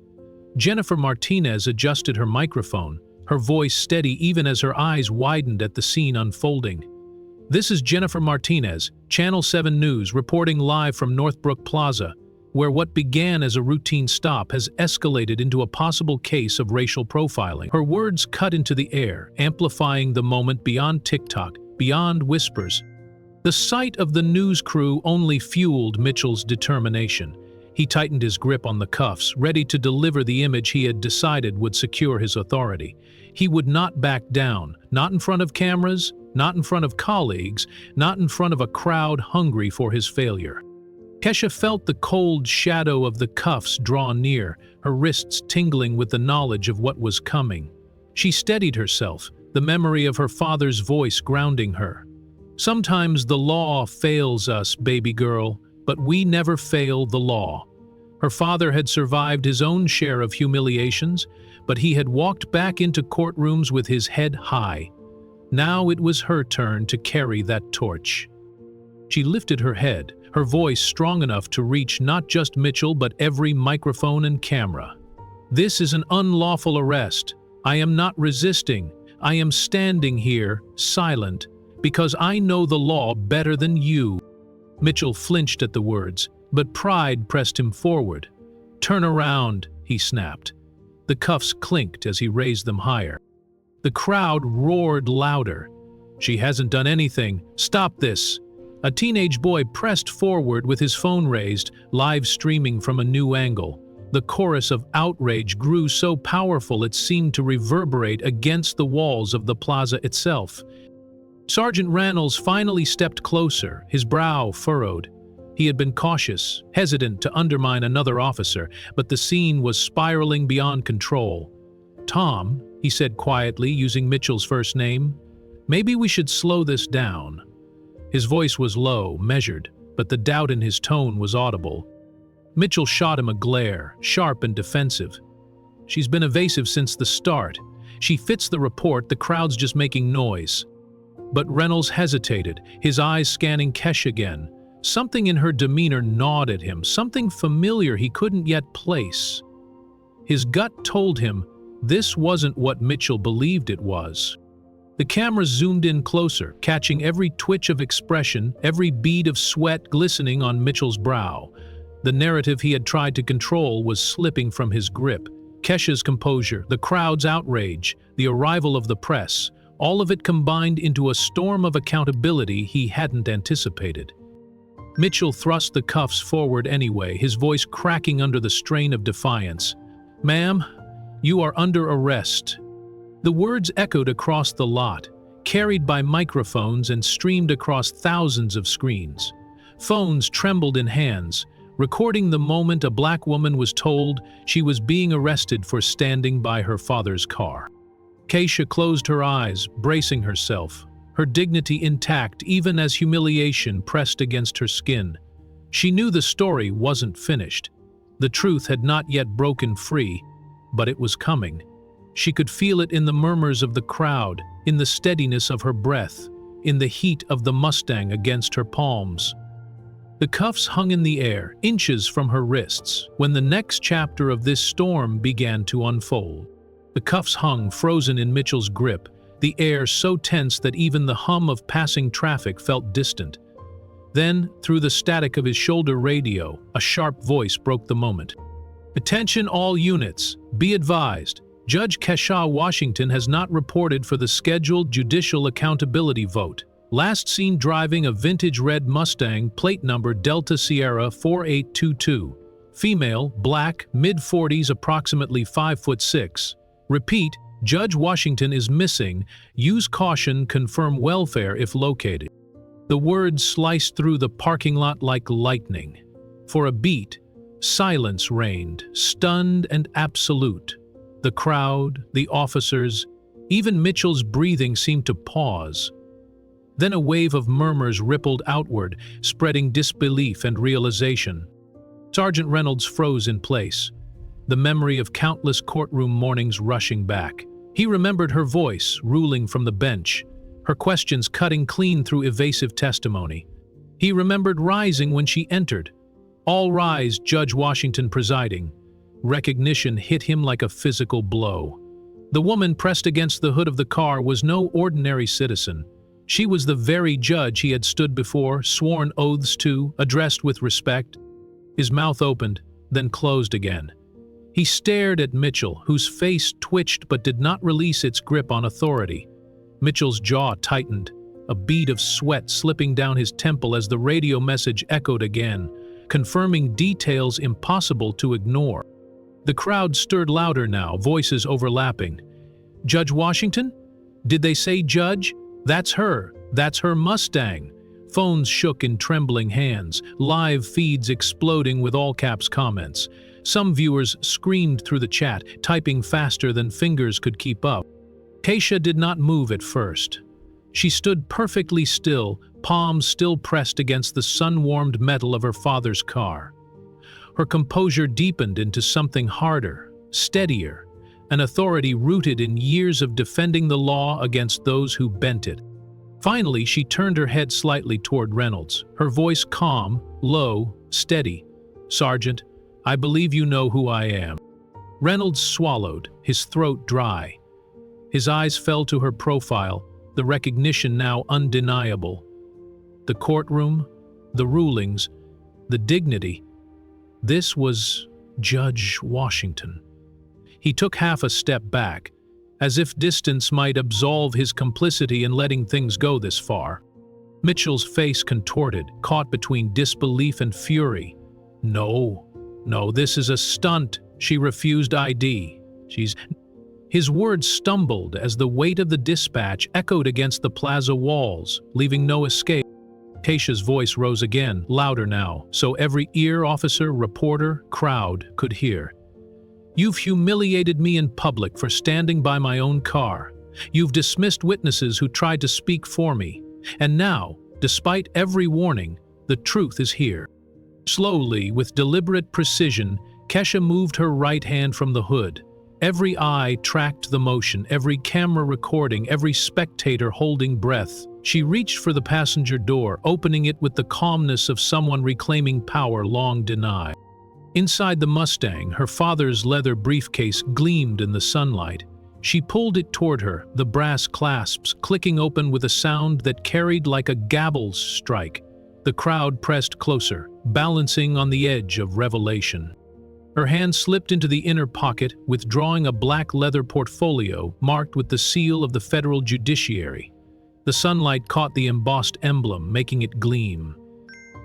Jennifer Martinez adjusted her microphone, her voice steady even as her eyes widened at the scene unfolding. "This is Jennifer Martinez, Channel 7 News, reporting live from Northbrook Plaza, where what began as a routine stop has escalated into a possible case of racial profiling." Her words cut into the air, amplifying the moment beyond TikTok, beyond whispers. The sight of the news crew only fueled Mitchell's determination. He tightened his grip on the cuffs, ready to deliver the image he had decided would secure his authority. He would not back down, not in front of cameras, not in front of colleagues, not in front of a crowd hungry for his failure. Kesha felt the cold shadow of the cuffs draw near, her wrists tingling with the knowledge of what was coming. She steadied herself, the memory of her father's voice grounding her. "Sometimes the law fails us, baby girl, but we never fail the law." Her father had survived his own share of humiliations, but he had walked back into courtrooms with his head high. Now it was her turn to carry that torch. She lifted her head, her voice strong enough to reach not just Mitchell but every microphone and camera. "This is an unlawful arrest. I am not resisting. I am standing here, silent, because I know the law better than you." Mitchell flinched at the words, but pride pressed him forward. "Turn around," he snapped. The cuffs clinked as he raised them higher. The crowd roared louder. "She hasn't done anything. Stop this." A teenage boy pressed forward with his phone raised, live streaming from a new angle. The chorus of outrage grew so powerful it seemed to reverberate against the walls of the plaza itself. Sergeant Reynolds finally stepped closer, his brow furrowed. He had been cautious, hesitant to undermine another officer, but the scene was spiraling beyond control. "Tom," he said quietly, using Mitchell's first name, "maybe we should slow this down." His voice was low, measured, but the doubt in his tone was audible. Mitchell shot him a glare, sharp and defensive. "She's been evasive since the start. She fits the report, the crowd's just making noise." But Reynolds hesitated, his eyes scanning Kesha again. Something in her demeanor gnawed at him, something familiar he couldn't yet place. His gut told him this wasn't what Mitchell believed it was. The camera zoomed in closer, catching every twitch of expression, every bead of sweat glistening on Mitchell's brow. The narrative he had tried to control was slipping from his grip. Kesha's composure, the crowd's outrage, the arrival of the press, all of it combined into a storm of accountability he hadn't anticipated. Mitchell thrust the cuffs forward anyway, his voice cracking under the strain of defiance. "Ma'am, you are under arrest." The words echoed across the lot, carried by microphones and streamed across thousands of screens. Phones trembled in hands, recording the moment a black woman was told she was being arrested for standing by her father's car. Kesha closed her eyes, bracing herself, her dignity intact even as humiliation pressed against her skin. She knew the story wasn't finished. The truth had not yet broken free, but it was coming. She could feel it in the murmurs of the crowd, in the steadiness of her breath, in the heat of the Mustang against her palms. The cuffs hung in the air, inches from her wrists, when the next chapter of this storm began to unfold. The cuffs hung frozen in Mitchell's grip, the air so tense that even the hum of passing traffic felt distant. Then, through the static of his shoulder radio, a sharp voice broke the moment. "Attention all units, be advised. Judge Kesha Washington has not reported for the scheduled judicial accountability vote. Last seen driving a vintage red Mustang, plate number Delta Sierra 4822. Female, black, mid-40s, approximately 5'6". Repeat, Judge Washington is missing. Use caution, confirm welfare if located. The words sliced through the parking lot like lightning. For a beat, silence reigned, stunned and absolute. The crowd, the officers, even Mitchell's breathing seemed to pause. Then a wave of murmurs rippled outward, spreading disbelief and realization. Sergeant Reynolds froze in place, the memory of countless courtroom mornings rushing back. He remembered her voice, ruling from the bench, her questions cutting clean through evasive testimony. He remembered rising when she entered. All rise, Judge Washington presiding. Recognition hit him like a physical blow. The woman pressed against the hood of the car was no ordinary citizen. She was the very judge he had stood before, sworn oaths to, addressed with respect. His mouth opened, then closed again. He stared at Mitchell, whose face twitched but did not release its grip on authority. Mitchell's jaw tightened, a bead of sweat slipping down his temple as the radio message echoed again, confirming details impossible to ignore. The crowd stirred louder now, voices overlapping. "Judge Washington? Did they say Judge? That's her Mustang." Phones shook in trembling hands, live feeds exploding with all-caps comments. Some viewers screamed through the chat, typing faster than fingers could keep up. Kesha did not move at first. She stood perfectly still, palms still pressed against the sun-warmed metal of her father's car. Her composure deepened into something harder, steadier, an authority rooted in years of defending the law against those who bent it. Finally, she turned her head slightly toward Reynolds, her voice calm, low, steady. "Sergeant, I believe you know who I am." Reynolds swallowed, his throat dry. His eyes fell to her profile, the recognition now undeniable. The courtroom, the rulings, the dignity. This was Judge Washington. He took half a step back, as if distance might absolve his complicity in letting things go this far. Mitchell's face contorted, caught between disbelief and fury. No, this is a stunt. She refused ID. His words stumbled as the weight of the dispatch echoed against the plaza walls, leaving no escape. Kesha's voice rose again, louder now, so every ear, officer, reporter, crowd could hear. "You've humiliated me in public for standing by my own car. You've dismissed witnesses who tried to speak for me. And now, despite every warning, the truth is here." Slowly, with deliberate precision, Kesha moved her right hand from the hood. Every eye tracked the motion, every camera recording, every spectator holding breath. She reached for the passenger door, opening it with the calmness of someone reclaiming power long denied. Inside the Mustang, her father's leather briefcase gleamed in the sunlight. She pulled it toward her, the brass clasps clicking open with a sound that carried like a gavel strike. The crowd pressed closer, balancing on the edge of revelation. Her hand slipped into the inner pocket, withdrawing a black leather portfolio marked with the seal of the federal judiciary. The sunlight caught the embossed emblem, making it gleam.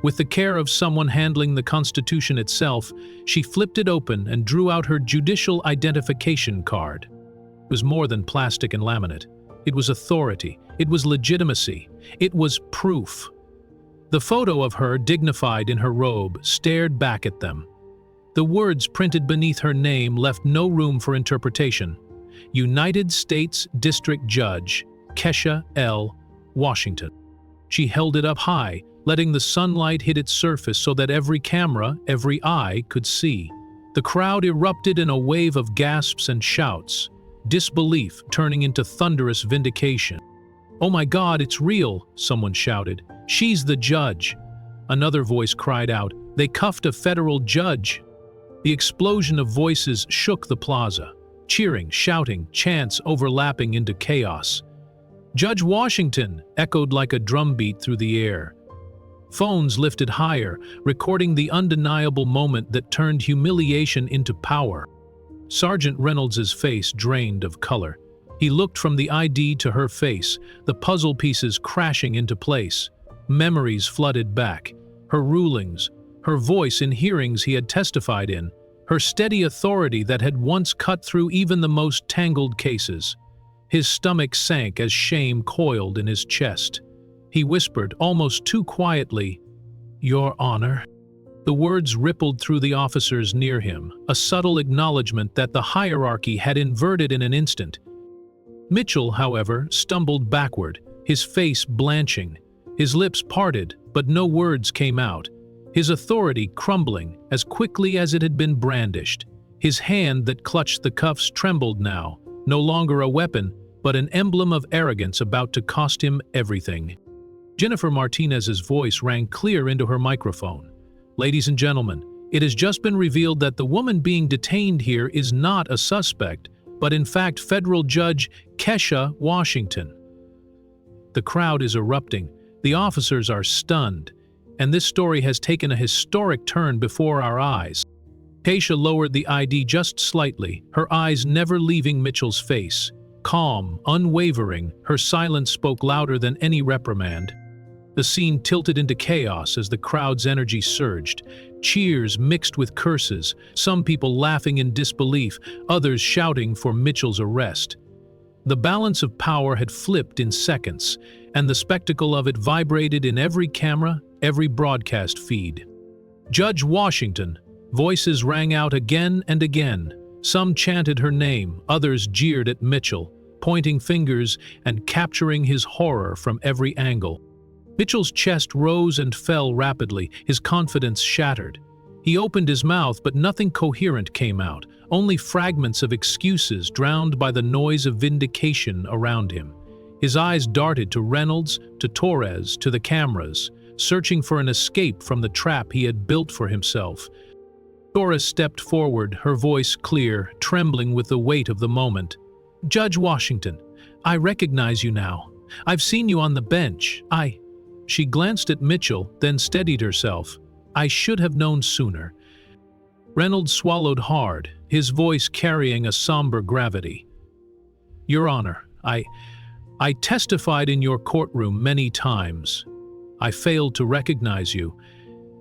With the care of someone handling the Constitution itself, she flipped it open and drew out her judicial identification card. It was more than plastic and laminate. It was authority. It was legitimacy. It was proof. The photo of her, dignified in her robe, stared back at them. The words printed beneath her name left no room for interpretation. United States District Judge Kesha L. Washington. She held it up high, letting the sunlight hit its surface so that every camera, every eye could see. The crowd erupted in a wave of gasps and shouts, disbelief turning into thunderous vindication. "Oh my God, it's real," someone shouted. "She's the judge." Another voice cried out, "They cuffed a federal judge." The explosion of voices shook the plaza, cheering, shouting, chants overlapping into chaos. "Judge Washington!" echoed like a drumbeat through the air. Phones lifted higher, recording the undeniable moment that turned humiliation into power. Sergeant Reynolds's face drained of color. He looked from the ID to her face, the puzzle pieces crashing into place. Memories flooded back. Her rulings, her voice in hearings he had testified in, her steady authority that had once cut through even the most tangled cases. His stomach sank as shame coiled in his chest. He whispered, almost too quietly, "Your Honor." The words rippled through the officers near him, a subtle acknowledgement that the hierarchy had inverted in an instant. Mitchell, however, stumbled backward, his face blanching. His lips parted, but no words came out. His authority crumbling as quickly as it had been brandished. His hand that clutched the cuffs trembled now, no longer a weapon, but an emblem of arrogance about to cost him everything. Jennifer Martinez's voice rang clear into her microphone. "Ladies and gentlemen, it has just been revealed that the woman being detained here is not a suspect, but in fact federal Judge Kesha Washington." The crowd is erupting. The officers are stunned, and this story has taken a historic turn before our eyes. Kesha lowered the ID just slightly, her eyes never leaving Mitchell's face. Calm, unwavering, her silence spoke louder than any reprimand. The scene tilted into chaos as the crowd's energy surged. Cheers mixed with curses, some people laughing in disbelief, others shouting for Mitchell's arrest. The balance of power had flipped in seconds, and the spectacle of it vibrated in every camera, every broadcast feed. "Judge Washington!" Voices rang out again and again. Some chanted her name, others jeered at Mitchell, pointing fingers and capturing his horror from every angle. Mitchell's chest rose and fell rapidly, his confidence shattered. He opened his mouth, but nothing coherent came out, only fragments of excuses drowned by the noise of vindication around him. His eyes darted to Reynolds, to Torres, to the cameras, searching for an escape from the trap he had built for himself. Torres stepped forward, her voice clear, trembling with the weight of the moment. "Judge Washington, I recognize you now. I've seen you on the bench. She glanced at Mitchell, then steadied herself. "I should have known sooner." Reynolds swallowed hard, his voice carrying a somber gravity. "Your Honor, I testified in your courtroom many times. I failed to recognize you.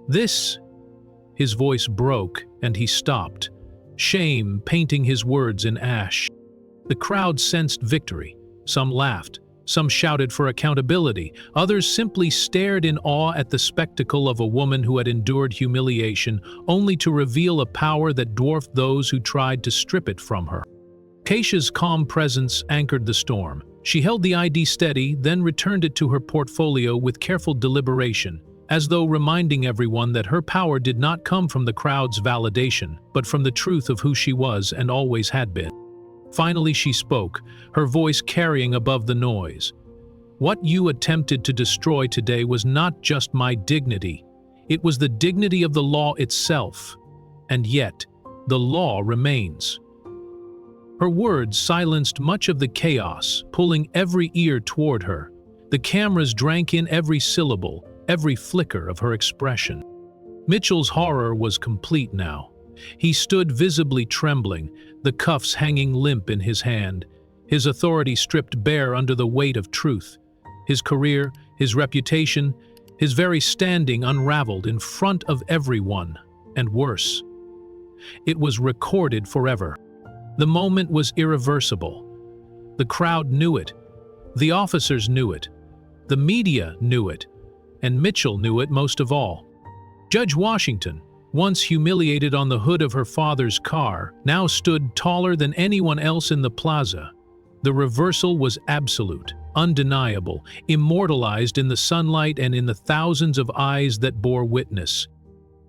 This—" His voice broke, and he stopped, shame painting his words in ash. The crowd sensed victory. Some laughed. Some shouted for accountability. Others simply stared in awe at the spectacle of a woman who had endured humiliation only to reveal a power that dwarfed those who tried to strip it from her. Kesha's calm presence anchored the storm. She held the ID steady, then returned it to her portfolio with careful deliberation, as though reminding everyone that her power did not come from the crowd's validation, but from the truth of who she was and always had been. Finally she spoke, her voice carrying above the noise. "What you attempted to destroy today was not just my dignity. It was the dignity of the law itself. And yet, the law remains." Her words silenced much of the chaos, pulling every ear toward her. The cameras drank in every syllable, every flicker of her expression. Mitchell's horror was complete now. He stood visibly trembling, the cuffs hanging limp in his hand, his authority stripped bare under the weight of truth. His career, his reputation, his very standing unraveled in front of everyone, and worse. It was recorded forever. The moment was irreversible. The crowd knew it. The officers knew it. The media knew it. And Mitchell knew it most of all. Judge Washington, once humiliated on the hood of her father's car, now stood taller than anyone else in the plaza. The reversal was absolute, undeniable, immortalized in the sunlight and in the thousands of eyes that bore witness.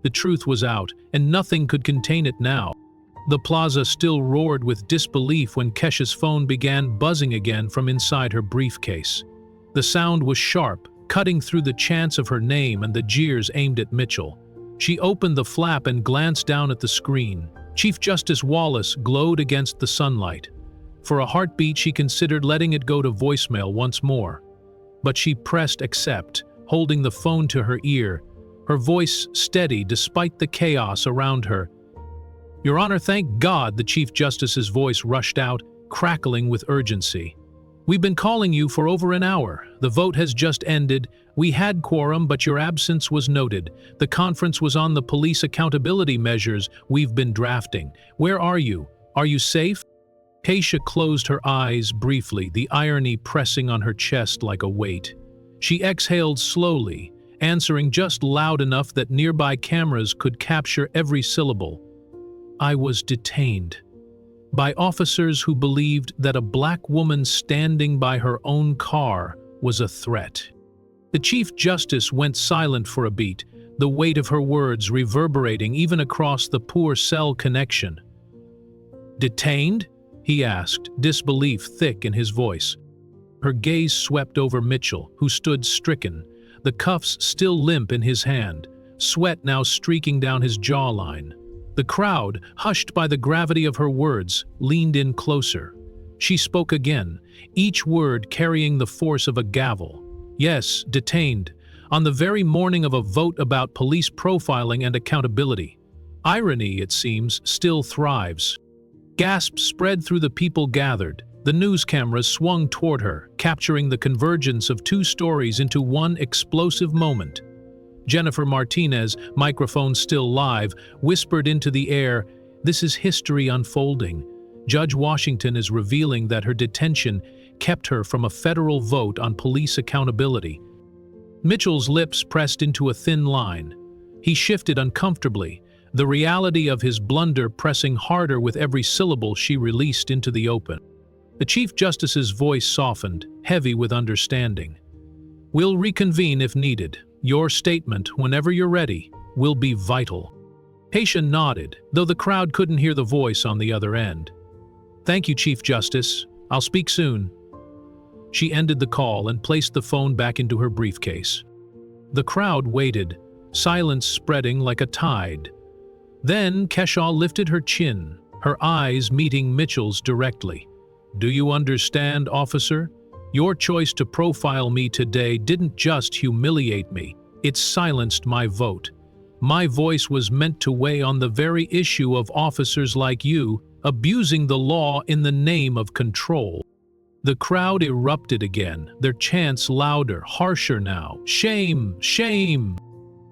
The truth was out, and nothing could contain it now. The plaza still roared with disbelief when Kesha's phone began buzzing again from inside her briefcase. The sound was sharp, cutting through the chants of her name and the jeers aimed at Mitchell. She opened the flap and glanced down at the screen. Chief Justice Wallace glowed against the sunlight. For a heartbeat, she considered letting it go to voicemail once more. But she pressed accept, holding the phone to her ear, her voice steady despite the chaos around her. "Your Honor, thank God," the Chief Justice's voice rushed out, crackling with urgency. We've been calling you for over an hour. The vote has just ended. We had quorum, but your absence was noted. The conference was on the police accountability measures we've been drafting. Where are you? Are you safe?" Kesha closed her eyes briefly, the irony pressing on her chest like a weight. She exhaled slowly, answering just loud enough that nearby cameras could capture every syllable. "I was detained by officers who believed that a black woman standing by her own car was a threat." The Chief Justice went silent for a beat, the weight of her words reverberating even across the poor cell connection. "Detained?" he asked, disbelief thick in his voice. Her gaze swept over Mitchell, who stood stricken, the cuffs still limp in his hand, sweat now streaking down his jawline. The crowd, hushed by the gravity of her words, leaned in closer. She spoke again, each word carrying the force of a gavel. "Yes, detained, on the very morning of a vote about police profiling and accountability. Irony, it seems, still thrives." Gasps spread through the people gathered. The news cameras swung toward her, capturing the convergence of two stories into one explosive moment. Jennifer Martinez, microphone still live, whispered into the air, "This is history unfolding. Judge Washington is revealing that her detention kept her from a federal vote on police accountability." Mitchell's lips pressed into a thin line. He shifted uncomfortably, the reality of his blunder pressing harder with every syllable she released into the open. The Chief Justice's voice softened, heavy with understanding. "We'll reconvene if needed. Your statement, whenever you're ready, will be vital." Kesha nodded, though the crowd couldn't hear the voice on the other end. "Thank you, Chief Justice. I'll speak soon." She ended the call and placed the phone back into her briefcase. The crowd waited, silence spreading like a tide. Then Kesha lifted her chin, her eyes meeting Mitchell's directly. "Do you understand, officer? Your choice to profile me today didn't just humiliate me, it silenced my vote. My voice was meant to weigh on the very issue of officers like you abusing the law in the name of control." The crowd erupted again, their chants louder, harsher now. "Shame! Shame!"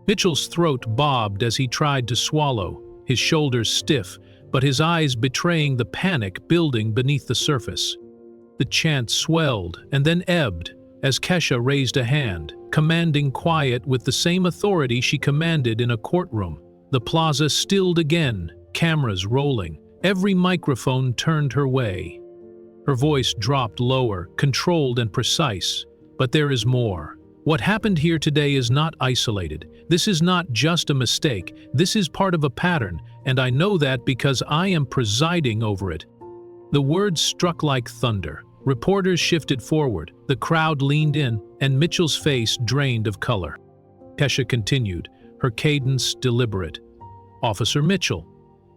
Mitchell's throat bobbed as he tried to swallow, his shoulders stiff, but his eyes betraying the panic building beneath the surface. The chant swelled and then ebbed as Kesha raised a hand, commanding quiet with the same authority she commanded in a courtroom. The plaza stilled again, cameras rolling, every microphone turned her way. Her voice dropped lower, controlled and precise. "But there is more. What happened here today is not isolated. This is not just a mistake. This is part of a pattern, and I know that because I am presiding over it." The words struck like thunder. Reporters shifted forward, the crowd leaned in, and Mitchell's face drained of color. Kesha continued, her cadence deliberate. "Officer Mitchell,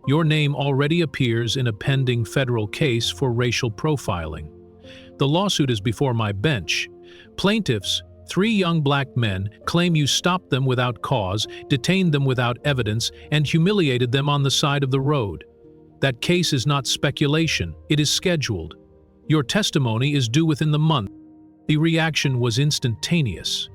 your name already appears in a pending federal case for racial profiling. The lawsuit is before my bench. Plaintiffs, 3 young black men, claim you stopped them without cause, detained them without evidence, and humiliated them on the side of the road. That case is not speculation, it is scheduled. Your testimony is due within the month." The reaction was instantaneous.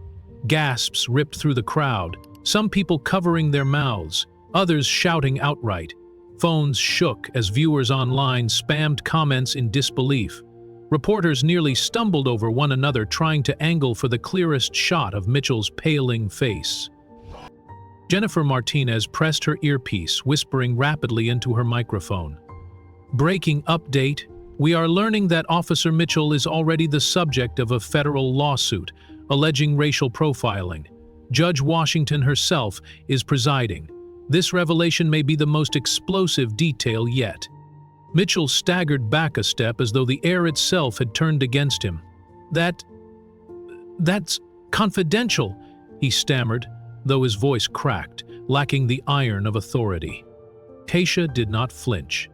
Gasps ripped through the crowd, some people covering their mouths, others shouting outright. Phones shook as viewers online spammed comments in disbelief. Reporters nearly stumbled over one another trying to angle for the clearest shot of Mitchell's paling face. Jennifer Martinez pressed her earpiece, whispering rapidly into her microphone. "Breaking update. We are learning that Officer Mitchell is already the subject of a federal lawsuit alleging racial profiling. Judge Washington herself is presiding. This revelation may be the most explosive detail yet." Mitchell staggered back a step as though the air itself had turned against him. That's confidential," he stammered, though his voice cracked, lacking the iron of authority. Kesha did not flinch.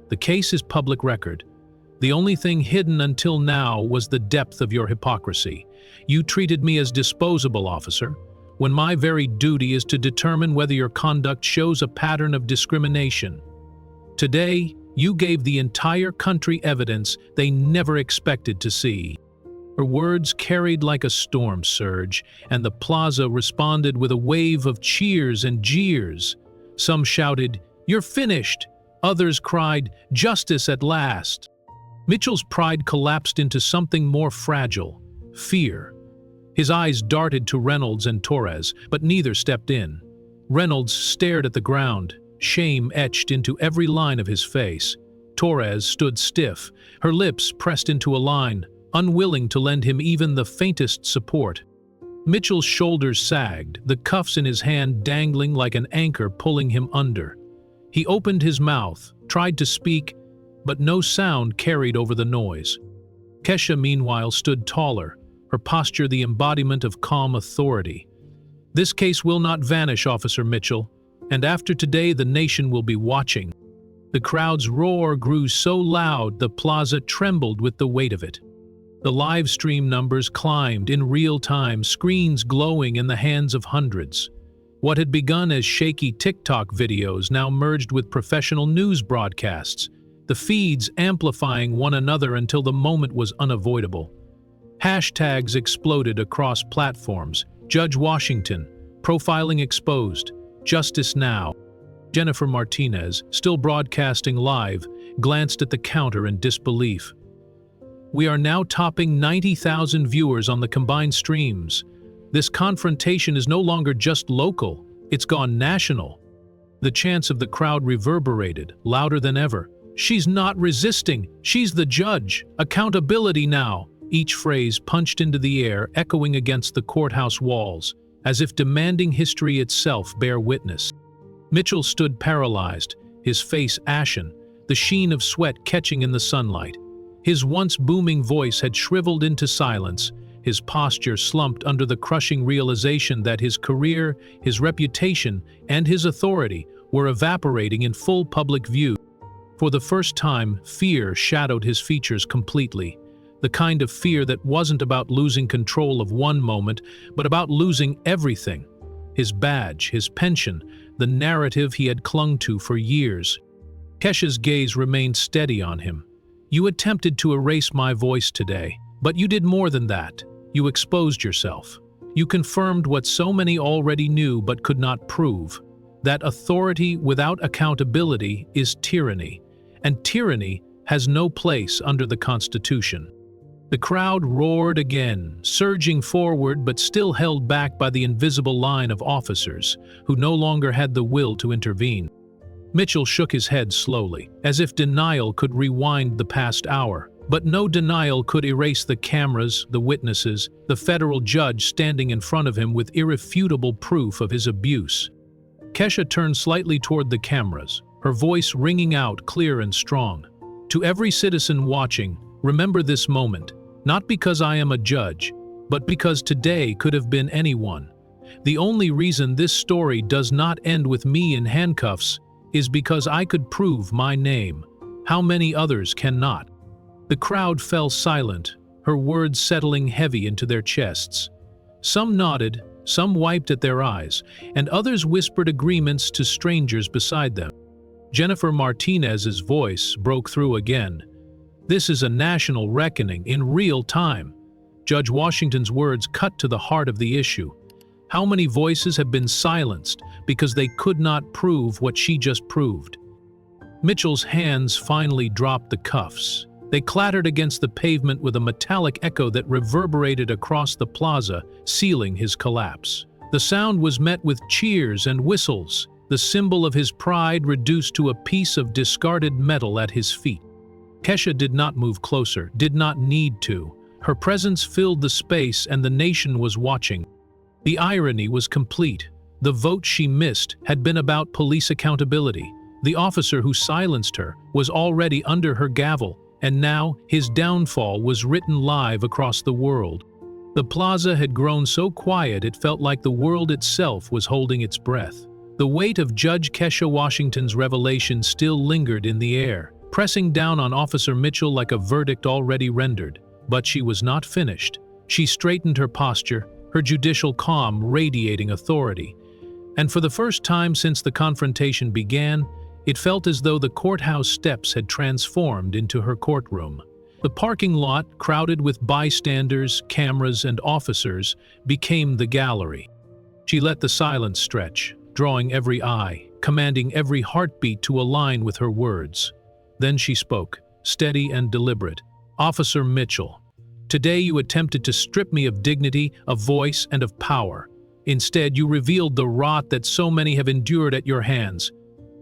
"The case is public record. The only thing hidden until now was the depth of your hypocrisy. You treated me as disposable, officer, when my very duty is to determine whether your conduct shows a pattern of discrimination. Today, You gave the entire country evidence they never expected to see." Her words carried like a storm surge, and the plaza responded with a wave of cheers and jeers. Some shouted, "You're finished!" Others cried, "Justice at last!" Mitchell's pride collapsed into something more fragile: fear. His eyes darted to Reynolds and Torres, but neither stepped in. Reynolds stared at the ground, shame etched into every line of his face. Torres stood stiff, her lips pressed into a line, unwilling to lend him even the faintest support. Mitchell's shoulders sagged, the cuffs in his hand dangling like an anchor pulling him under. He opened his mouth, tried to speak, but no sound carried over the noise. Kesha, meanwhile, stood taller, her posture the embodiment of calm authority. "This case will not vanish, Officer Mitchell, and after today the nation will be watching." The crowd's roar grew so loud the plaza trembled with the weight of it. The live stream numbers climbed in real time, screens glowing in the hands of hundreds. What had begun as shaky TikTok videos now merged with professional news broadcasts, the feeds amplifying one another until the moment was unavoidable. Hashtags exploded across platforms: Judge Washington, profiling exposed, justice now. Jennifer Martinez, still broadcasting live, glanced at the counter in disbelief. "We are now topping 90,000 viewers on the combined streams. This confrontation is no longer just local, it's gone national." The chants of the crowd reverberated, louder than ever. "She's not resisting, she's the judge, accountability now." Each phrase punched into the air, echoing against the courthouse walls, as if demanding history itself bear witness. Mitchell stood paralyzed, his face ashen, the sheen of sweat catching in the sunlight. His once booming voice had shriveled into silence, his posture slumped under the crushing realization that his career, his reputation, and his authority were evaporating in full public view. For the first time, fear shadowed his features completely. The kind of fear that wasn't about losing control of one moment, but about losing everything. His badge, his pension, the narrative he had clung to for years. Kesha's gaze remained steady on him. "You attempted to erase my voice today, but you did more than that. You exposed yourself. You confirmed what so many already knew but could not prove. That authority without accountability is tyranny, and tyranny has no place under the Constitution." The crowd roared again, surging forward but still held back by the invisible line of officers, who no longer had the will to intervene. Mitchell shook his head slowly, as if denial could rewind the past hour. But no denial could erase the cameras, the witnesses, the federal judge standing in front of him with irrefutable proof of his abuse. Kesha turned slightly toward the cameras, her voice ringing out clear and strong. "To every citizen watching, remember this moment. Not because I am a judge, but because today could have been anyone. The only reason this story does not end with me in handcuffs is because I could prove my name. How many others cannot?" The crowd fell silent, her words settling heavy into their chests. Some nodded, some wiped at their eyes, and others whispered agreements to strangers beside them. Jennifer Martinez's voice broke through again. "This is a national reckoning in real time." Judge Washington's words cut to the heart of the issue. How many voices have been silenced because they could not prove what she just proved? Mitchell's hands finally dropped the cuffs. They clattered against the pavement with a metallic echo that reverberated across the plaza, sealing his collapse. The sound was met with cheers and whistles, the symbol of his pride reduced to a piece of discarded metal at his feet. Kesha did not move closer, did not need to. Her presence filled the space and the nation was watching. The irony was complete. The vote she missed had been about police accountability. The officer who silenced her was already under her gavel, and now his downfall was written live across the world. The plaza had grown so quiet it felt like the world itself was holding its breath. The weight of Judge Kesha Washington's revelation still lingered in the air, pressing down on Officer Mitchell like a verdict already rendered. But she was not finished. She straightened her posture, her judicial calm radiating authority. And for the first time since the confrontation began, It felt as though the courthouse steps had transformed into her courtroom. The parking lot, crowded with bystanders, cameras, and officers, became the gallery. She let the silence stretch, drawing every eye, commanding every heartbeat to align with her words. Then she spoke, steady and deliberate. "Officer Mitchell, today you attempted to strip me of dignity, of voice, and of power. Instead, you revealed the rot that so many have endured at your hands.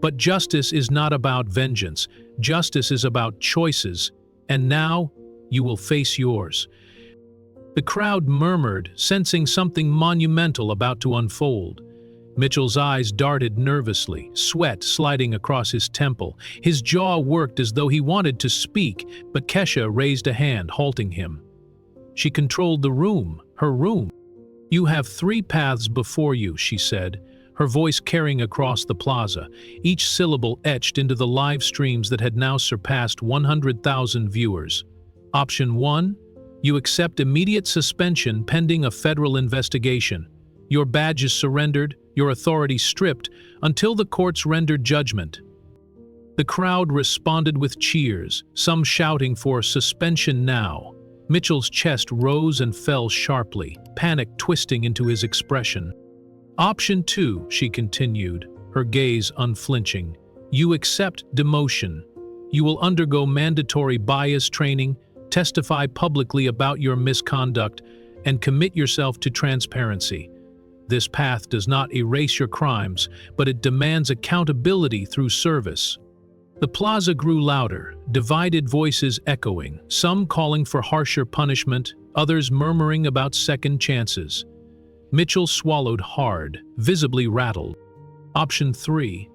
But justice is not about vengeance. Justice is about choices. And now, you will face yours." The crowd murmured, sensing something monumental about to unfold. Mitchell's eyes darted nervously, sweat sliding across his temple. His jaw worked as though he wanted to speak, but Kesha raised a hand, halting him. She controlled the room, her room. "You have 3 paths before you," she said, her voice carrying across the plaza, each syllable etched into the live streams that had now surpassed 100,000 viewers. Option 1, you accept immediate suspension pending a federal investigation. Your badge is surrendered, your authority stripped, until the courts render judgment. The crowd responded with cheers, some shouting for suspension now. Mitchell's chest rose and fell sharply, panic twisting into his expression. Option 2, she continued, her gaze unflinching. You accept demotion. You will undergo mandatory bias training, testify publicly about your misconduct, and commit yourself to transparency. This path does not erase your crimes, but it demands accountability through service. The plaza grew louder, divided voices echoing, some calling for harsher punishment, others murmuring about second chances. Mitchell swallowed hard, visibly rattled. Option 3,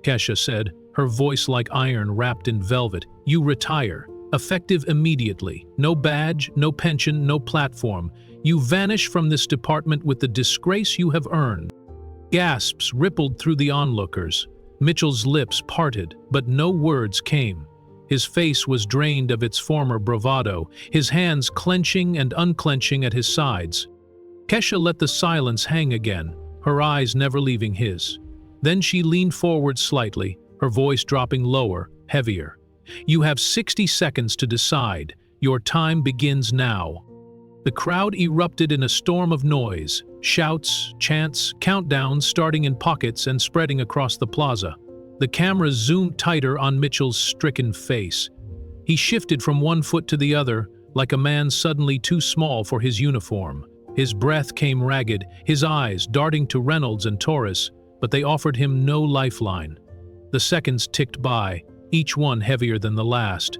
Kesha said, her voice like iron wrapped in velvet. You retire, effective immediately. No badge, no pension, no platform. You vanish from this department with the disgrace you have earned. Gasps rippled through the onlookers. Mitchell's lips parted, but no words came. His face was drained of its former bravado, his hands clenching and unclenching at his sides. Kesha let the silence hang again, her eyes never leaving his. Then she leaned forward slightly, her voice dropping lower, heavier. You have 60 seconds to decide. Your time begins now. The crowd erupted in a storm of noise, shouts, chants, countdowns starting in pockets and spreading across the plaza. The cameras zoomed tighter on Mitchell's stricken face. He shifted from one foot to the other, like a man suddenly too small for his uniform. His breath came ragged, his eyes darting to Reynolds and Torres, but they offered him no lifeline. The seconds ticked by, each one heavier than the last.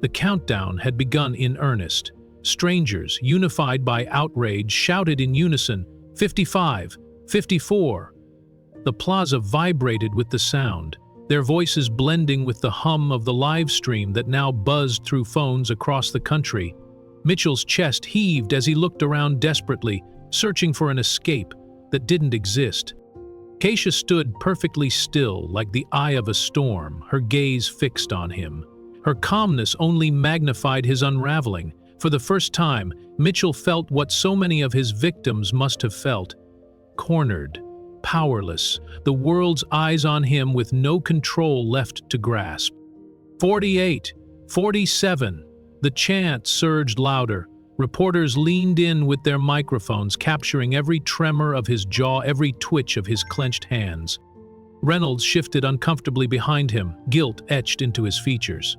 The countdown had begun in earnest. Strangers, unified by outrage, shouted in unison, 55, 54. The plaza vibrated with the sound, their voices blending with the hum of the live stream that now buzzed through phones across the country. Mitchell's chest heaved as he looked around desperately, searching for an escape that didn't exist. Kesha stood perfectly still, like the eye of a storm, her gaze fixed on him. Her calmness only magnified his unraveling. For the first time, Mitchell felt what so many of his victims must have felt. Cornered, powerless, the world's eyes on him with no control left to grasp. 48, 47. The chant surged louder. Reporters leaned in with their microphones, capturing every tremor of his jaw, every twitch of his clenched hands. Reynolds shifted uncomfortably behind him, guilt etched into his features.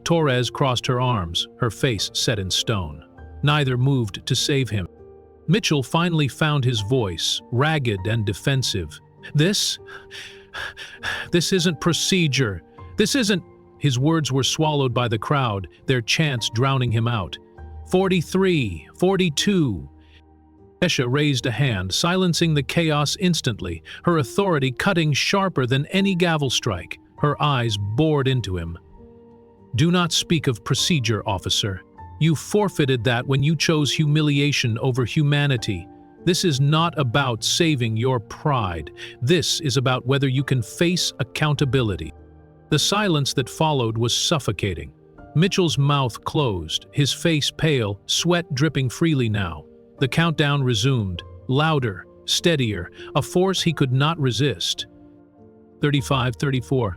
Torres crossed her arms, her face set in stone. Neither moved to save him. Mitchell finally found his voice, ragged and defensive. This isn't procedure. This isn't... His words were swallowed by the crowd, their chants drowning him out. 43, 42. Kesha raised a hand, silencing the chaos instantly, her authority cutting sharper than any gavel strike. Her eyes bored into him. Do not speak of procedure, officer. You forfeited that when you chose humiliation over humanity. This is not about saving your pride. This is about whether you can face accountability. The silence that followed was suffocating. Mitchell's mouth closed, his face pale, sweat dripping freely now. The countdown resumed, louder, steadier, a force he could not resist. 35-34.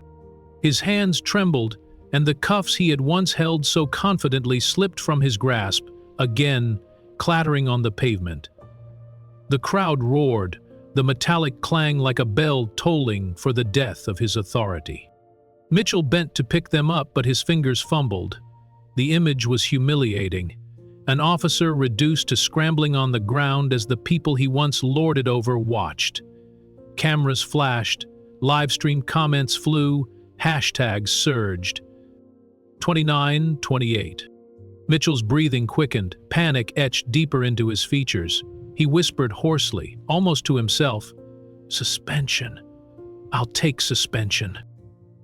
His hands trembled, and the cuffs he had once held so confidently slipped from his grasp, again clattering on the pavement. The crowd roared, the metallic clang like a bell tolling for the death of his authority. Mitchell bent to pick them up, but his fingers fumbled. The image was humiliating. An officer reduced to scrambling on the ground as the people he once lorded over watched. Cameras flashed, livestream comments flew, hashtags surged. 29-28. Mitchell's breathing quickened, panic etched deeper into his features. He whispered hoarsely, almost to himself, "Suspension. I'll take suspension."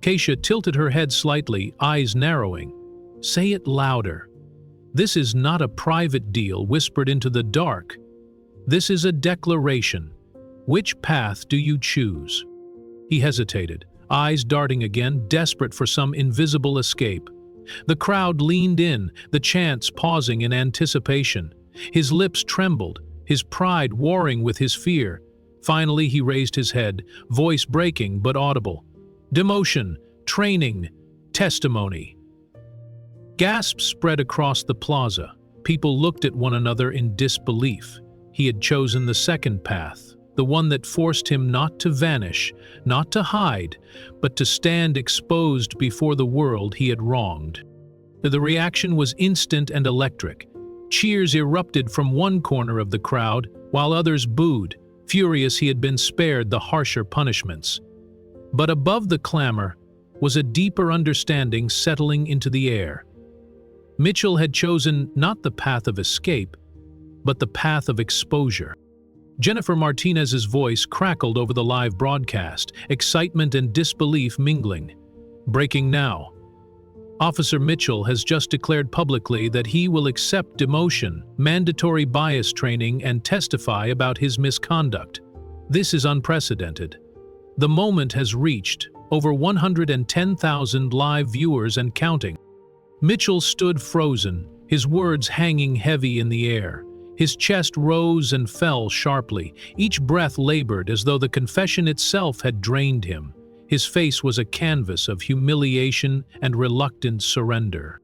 Kesha tilted her head slightly, eyes narrowing. "Say it louder. This is not a private deal whispered into the dark. This is a declaration. Which path do you choose?" He hesitated, eyes darting again, desperate for some invisible escape. The crowd leaned in, the chants pausing in anticipation. His lips trembled, his pride warring with his fear. Finally he raised his head, voice breaking but audible. "Demotion, training, testimony." Gasps spread across the plaza. People looked at one another in disbelief. He had chosen the second path, the one that forced him not to vanish, not to hide, but to stand exposed before the world he had wronged. The reaction was instant and electric. Cheers erupted from one corner of the crowd, while others booed, furious he had been spared the harsher punishments. But above the clamor was a deeper understanding settling into the air. Mitchell had chosen not the path of escape, but the path of exposure. Jennifer Martinez's voice crackled over the live broadcast, excitement and disbelief mingling. "Breaking now. Officer Mitchell has just declared publicly that he will accept demotion, mandatory bias training, and testify about his misconduct. This is unprecedented. The moment has reached over 110,000 live viewers and counting." Mitchell stood frozen, his words hanging heavy in the air. His chest rose and fell sharply, each breath labored as though the confession itself had drained him. His face was a canvas of humiliation and reluctant surrender.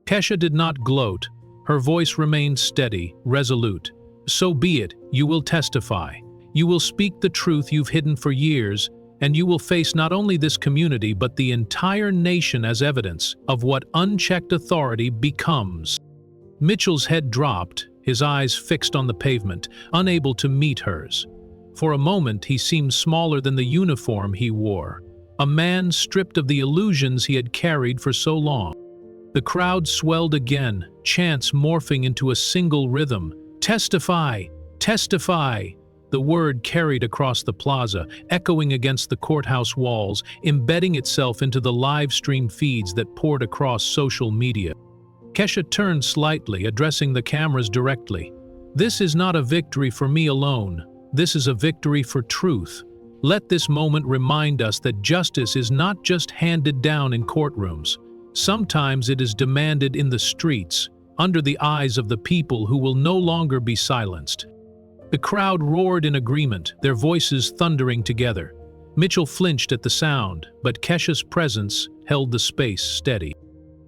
Kesha did not gloat. Her voice remained steady, resolute. "So be it, you will testify. You will speak the truth you've hidden for years, and you will face not only this community but the entire nation as evidence of what unchecked authority becomes." Mitchell's head dropped, his eyes fixed on the pavement, unable to meet hers. For a moment he seemed smaller than the uniform he wore, a man stripped of the illusions he had carried for so long. The crowd swelled again, chants morphing into a single rhythm. "Testify! Testify!" The word carried across the plaza, echoing against the courthouse walls, embedding itself into the live stream feeds that poured across social media. Kesha turned slightly, addressing the cameras directly. "This is not a victory for me alone. This is a victory for truth. Let this moment remind us that justice is not just handed down in courtrooms. Sometimes it is demanded in the streets, under the eyes of the people who will no longer be silenced." The crowd roared in agreement, their voices thundering together. Mitchell flinched at the sound, but Kesha's presence held the space steady.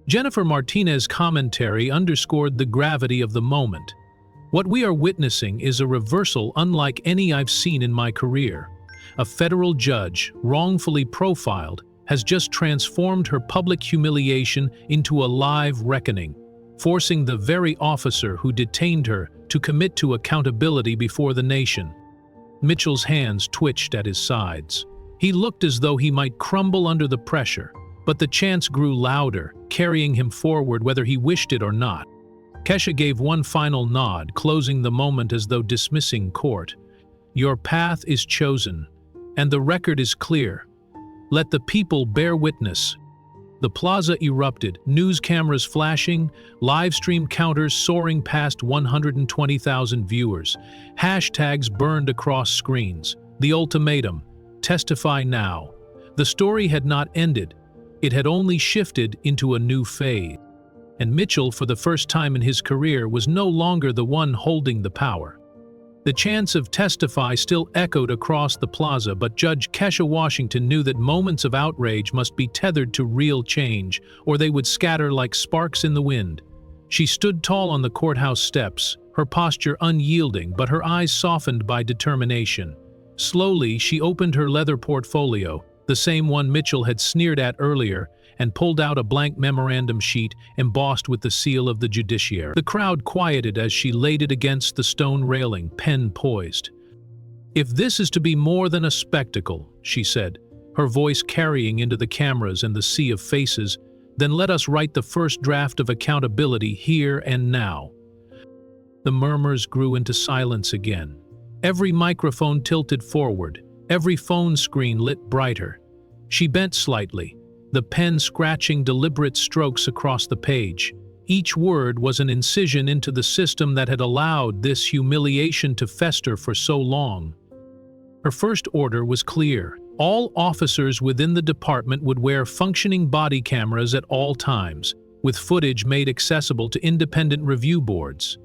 Jennifer Martinez's commentary underscored the gravity of the moment. "What we are witnessing is a reversal unlike any I've seen in my career. A federal judge, wrongfully profiled, has just transformed her public humiliation into a live reckoning, forcing the very officer who detained her to commit to accountability before the nation." Mitchell's hands twitched at his sides. He looked as though he might crumble under the pressure, but the chants grew louder, carrying him forward whether he wished it or not. Kesha gave one final nod, closing the moment as though dismissing court. "Your path is chosen, and the record is clear. Let the people bear witness." The plaza erupted, news cameras flashing, live stream counters soaring past 120,000 viewers. Hashtags burned across screens. The ultimatum: testify now. The story had not ended. It had only shifted into a new phase. And Mitchell, for the first time in his career, was no longer the one holding the power. The chants of "testify" still echoed across the plaza, but Judge Kesha Washington knew that moments of outrage must be tethered to real change, or they would scatter like sparks in the wind. She stood tall on the courthouse steps, her posture unyielding but her eyes softened by determination. Slowly, she opened her leather portfolio, the same one Mitchell had sneered at earlier, and pulled out a blank memorandum sheet embossed with the seal of the judiciary. The crowd quieted as she laid it against the stone railing, pen poised. "If this is to be more than a spectacle," she said, her voice carrying into the cameras and the sea of faces, "then let us write the first draft of accountability here and now." The murmurs grew into silence again. Every microphone tilted forward, every phone screen lit brighter. She bent slightly, the pen scratching deliberate strokes across the page. Each word was an incision into the system that had allowed this humiliation to fester for so long. Her first order was clear. All officers within the department would wear functioning body cameras at all times, with footage made accessible to independent review boards.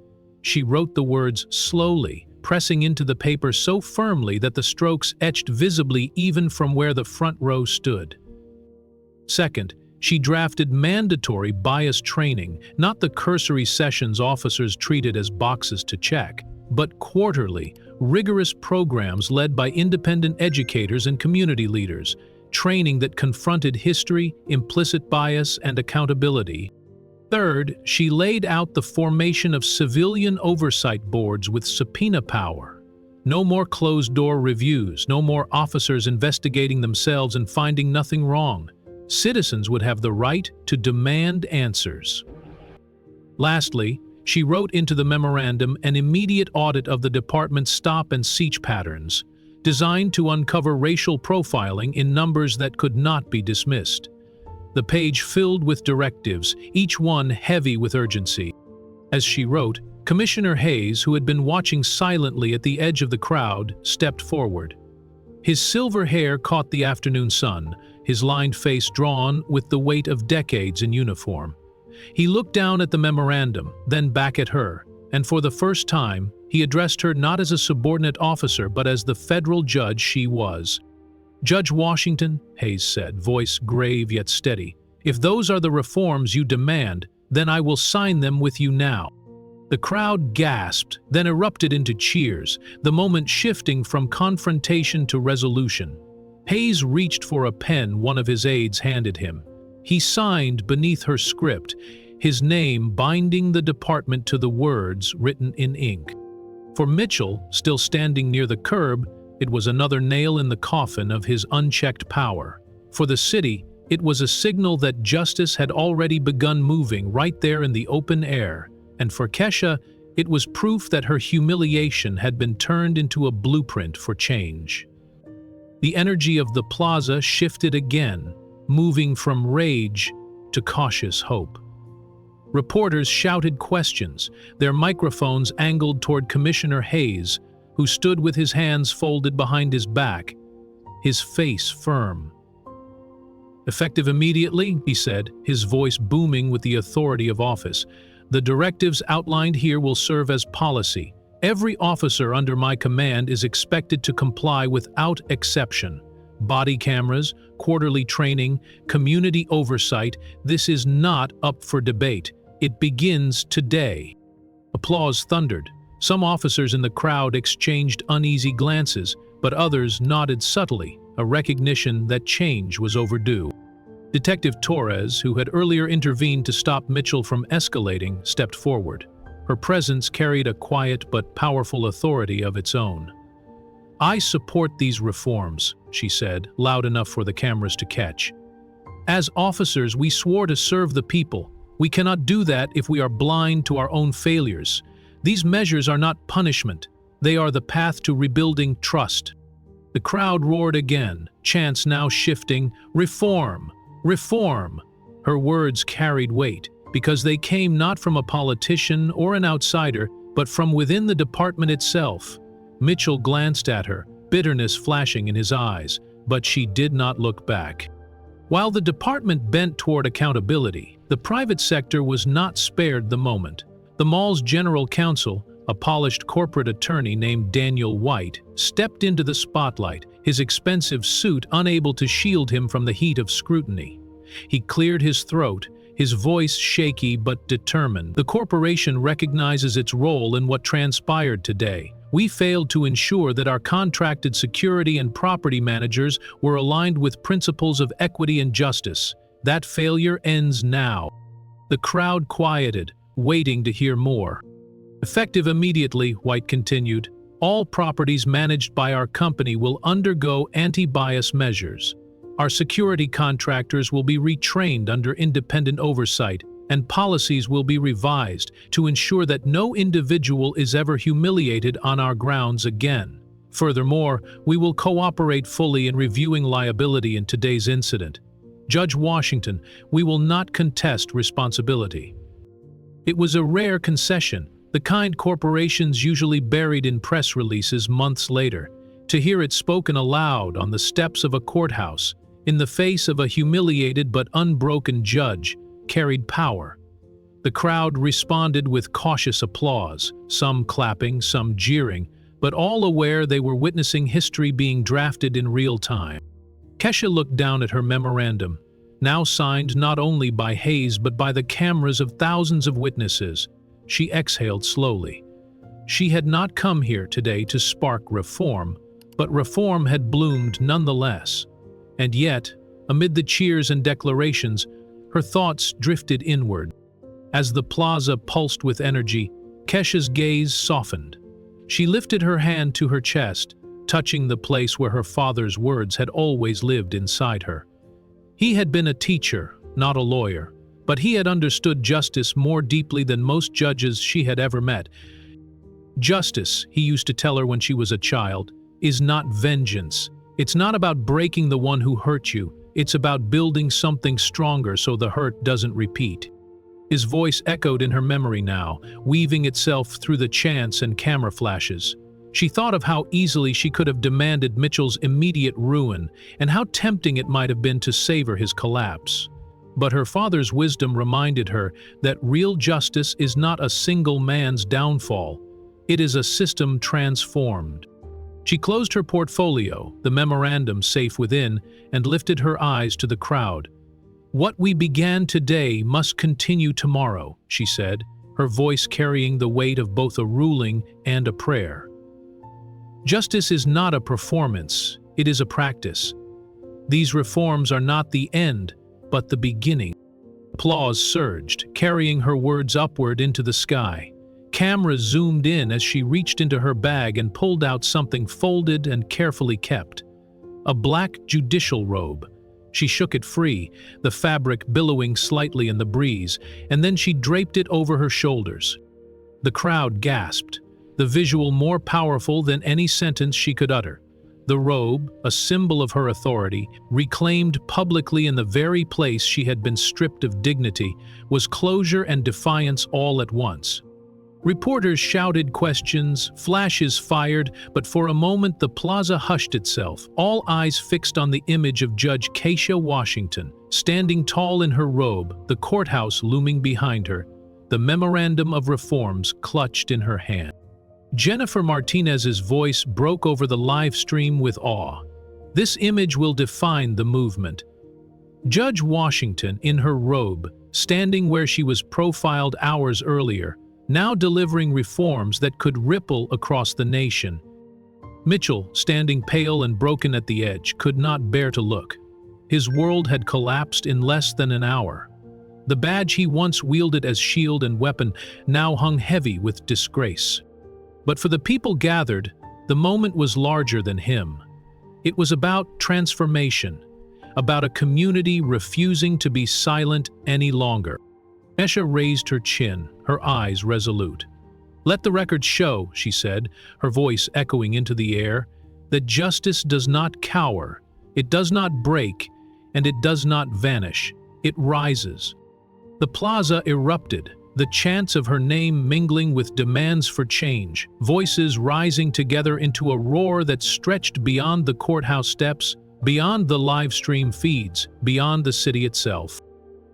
She wrote the words slowly, pressing into the paper so firmly that the strokes etched visibly even from where the front row stood. Second, she drafted mandatory bias training, not the cursory sessions officers treated as boxes to check, but quarterly, rigorous programs led by independent educators and community leaders, training that confronted history, implicit bias, and accountability. Third, she laid out the formation of civilian oversight boards with subpoena power. No more closed-door reviews, no more officers investigating themselves and finding nothing wrong. Citizens would have the right to demand answers. Lastly, she wrote into the memorandum an immediate audit of the department's stop and search patterns, designed to uncover racial profiling in numbers that could not be dismissed. The page filled with directives, each one heavy with urgency. As she wrote, Commissioner Hayes, who had been watching silently at the edge of the crowd, stepped forward. His silver hair caught the afternoon sun, his lined face drawn with the weight of decades in uniform. He looked down at the memorandum, then back at her, and for the first time, he addressed her not as a subordinate officer but as the federal judge she was. "Judge Washington," Hayes said, voice grave yet steady, "if those are the reforms you demand, then I will sign them with you now." The crowd gasped, then erupted into cheers, the moment shifting from confrontation to resolution. Hayes reached for a pen one of his aides handed him. He signed beneath her script, his name binding the department to the words written in ink. For Mitchell, still standing near the curb, it was another nail in the coffin of his unchecked power. For the city, it was a signal that justice had already begun moving right there in the open air. And for Kesha, it was proof that her humiliation had been turned into a blueprint for change. The energy of the plaza shifted again, moving from rage to cautious hope. Reporters shouted questions, their microphones angled toward Commissioner Hayes, who stood with his hands folded behind his back, his face firm. "Effective immediately," he said, his voice booming with the authority of office. "The directives outlined here will serve as policy. Every officer under my command is expected to comply without exception. Body cameras, quarterly training, community oversight, this is not up for debate. It begins today." Applause thundered. Some officers in the crowd exchanged uneasy glances, but others nodded subtly, a recognition that change was overdue. Detective Torres, who had earlier intervened to stop Mitchell from escalating, stepped forward. Her presence carried a quiet but powerful authority of its own. "I support these reforms," she said, loud enough for the cameras to catch. "As officers, we swore to serve the people. We cannot do that if we are blind to our own failures. These measures are not punishment. They are the path to rebuilding trust." The crowd roared again, chants now shifting, "Reform! Reform!" Her words carried weight, because they came not from a politician or an outsider, but from within the department itself. Mitchell glanced at her, bitterness flashing in his eyes, but she did not look back. While the department bent toward accountability, the private sector was not spared the moment. The mall's general counsel, a polished corporate attorney named Daniel White, stepped into the spotlight, his expensive suit unable to shield him from the heat of scrutiny. He cleared his throat, his voice shaky but determined. The corporation recognizes its role in what transpired today. We failed to ensure that our contracted security and property managers were aligned with principles of equity and justice. That failure ends now. The crowd quieted, waiting to hear more. Effective immediately, White continued, all properties managed by our company will undergo anti-bias measures. Our security contractors will be retrained under independent oversight, and policies will be revised to ensure that no individual is ever humiliated on our grounds again. Furthermore, we will cooperate fully in reviewing liability in today's incident. Judge Washington, we will not contest responsibility. It was a rare concession, the kind corporations usually buried in press releases months later. To hear it spoken aloud on the steps of a courthouse, in the face of a humiliated but unbroken judge, carried power. The crowd responded with cautious applause, some clapping, some jeering, but all aware they were witnessing history being drafted in real time. Kesha looked down at her memorandum, now signed not only by Hayes but by the cameras of thousands of witnesses. She exhaled slowly. She had not come here today to spark reform, but reform had bloomed nonetheless. And yet, amid the cheers and declarations, her thoughts drifted inward. As the plaza pulsed with energy, Kesha's gaze softened. She lifted her hand to her chest, touching the place where her father's words had always lived inside her. He had been a teacher, not a lawyer, but he had understood justice more deeply than most judges she had ever met. Justice, he used to tell her when she was a child, is not vengeance. It's not about breaking the one who hurt you. It's about building something stronger so the hurt doesn't repeat. His voice echoed in her memory now, weaving itself through the chants and camera flashes. She thought of how easily she could have demanded Mitchell's immediate ruin, and how tempting it might have been to savor his collapse. But her father's wisdom reminded her that real justice is not a single man's downfall. It is a system transformed. She closed her portfolio, the memorandum safe within, and lifted her eyes to the crowd. "What we began today must continue tomorrow," she said, her voice carrying the weight of both a ruling and a prayer. Justice is not a performance, it is a practice. These reforms are not the end, but the beginning. Applause surged, carrying her words upward into the sky. Cameras zoomed in as she reached into her bag and pulled out something folded and carefully kept. A black judicial robe. She shook it free, the fabric billowing slightly in the breeze, and then she draped it over her shoulders. The crowd gasped, the visual more powerful than any sentence she could utter. The robe, a symbol of her authority, reclaimed publicly in the very place she had been stripped of dignity, was closure and defiance all at once. Reporters shouted questions, flashes fired, but for a moment the plaza hushed itself, all eyes fixed on the image of Judge Kesha Washington, standing tall in her robe, the courthouse looming behind her, the memorandum of reforms clutched in her hand. Jennifer Martinez's voice broke over the live stream with awe. This image will define the movement. Judge Washington, in her robe, standing where she was profiled hours earlier, now delivering reforms that could ripple across the nation. Mitchell, standing pale and broken at the edge, could not bear to look. His world had collapsed in less than an hour. The badge he once wielded as shield and weapon now hung heavy with disgrace. But for the people gathered, the moment was larger than him. It was about transformation, about a community refusing to be silent any longer. Kesha raised her chin, her eyes resolute. "Let the record show," she said, her voice echoing into the air, "that justice does not cower, it does not break, and it does not vanish. It rises." The plaza erupted, the chants of her name mingling with demands for change, voices rising together into a roar that stretched beyond the courthouse steps, beyond the live stream feeds, beyond the city itself.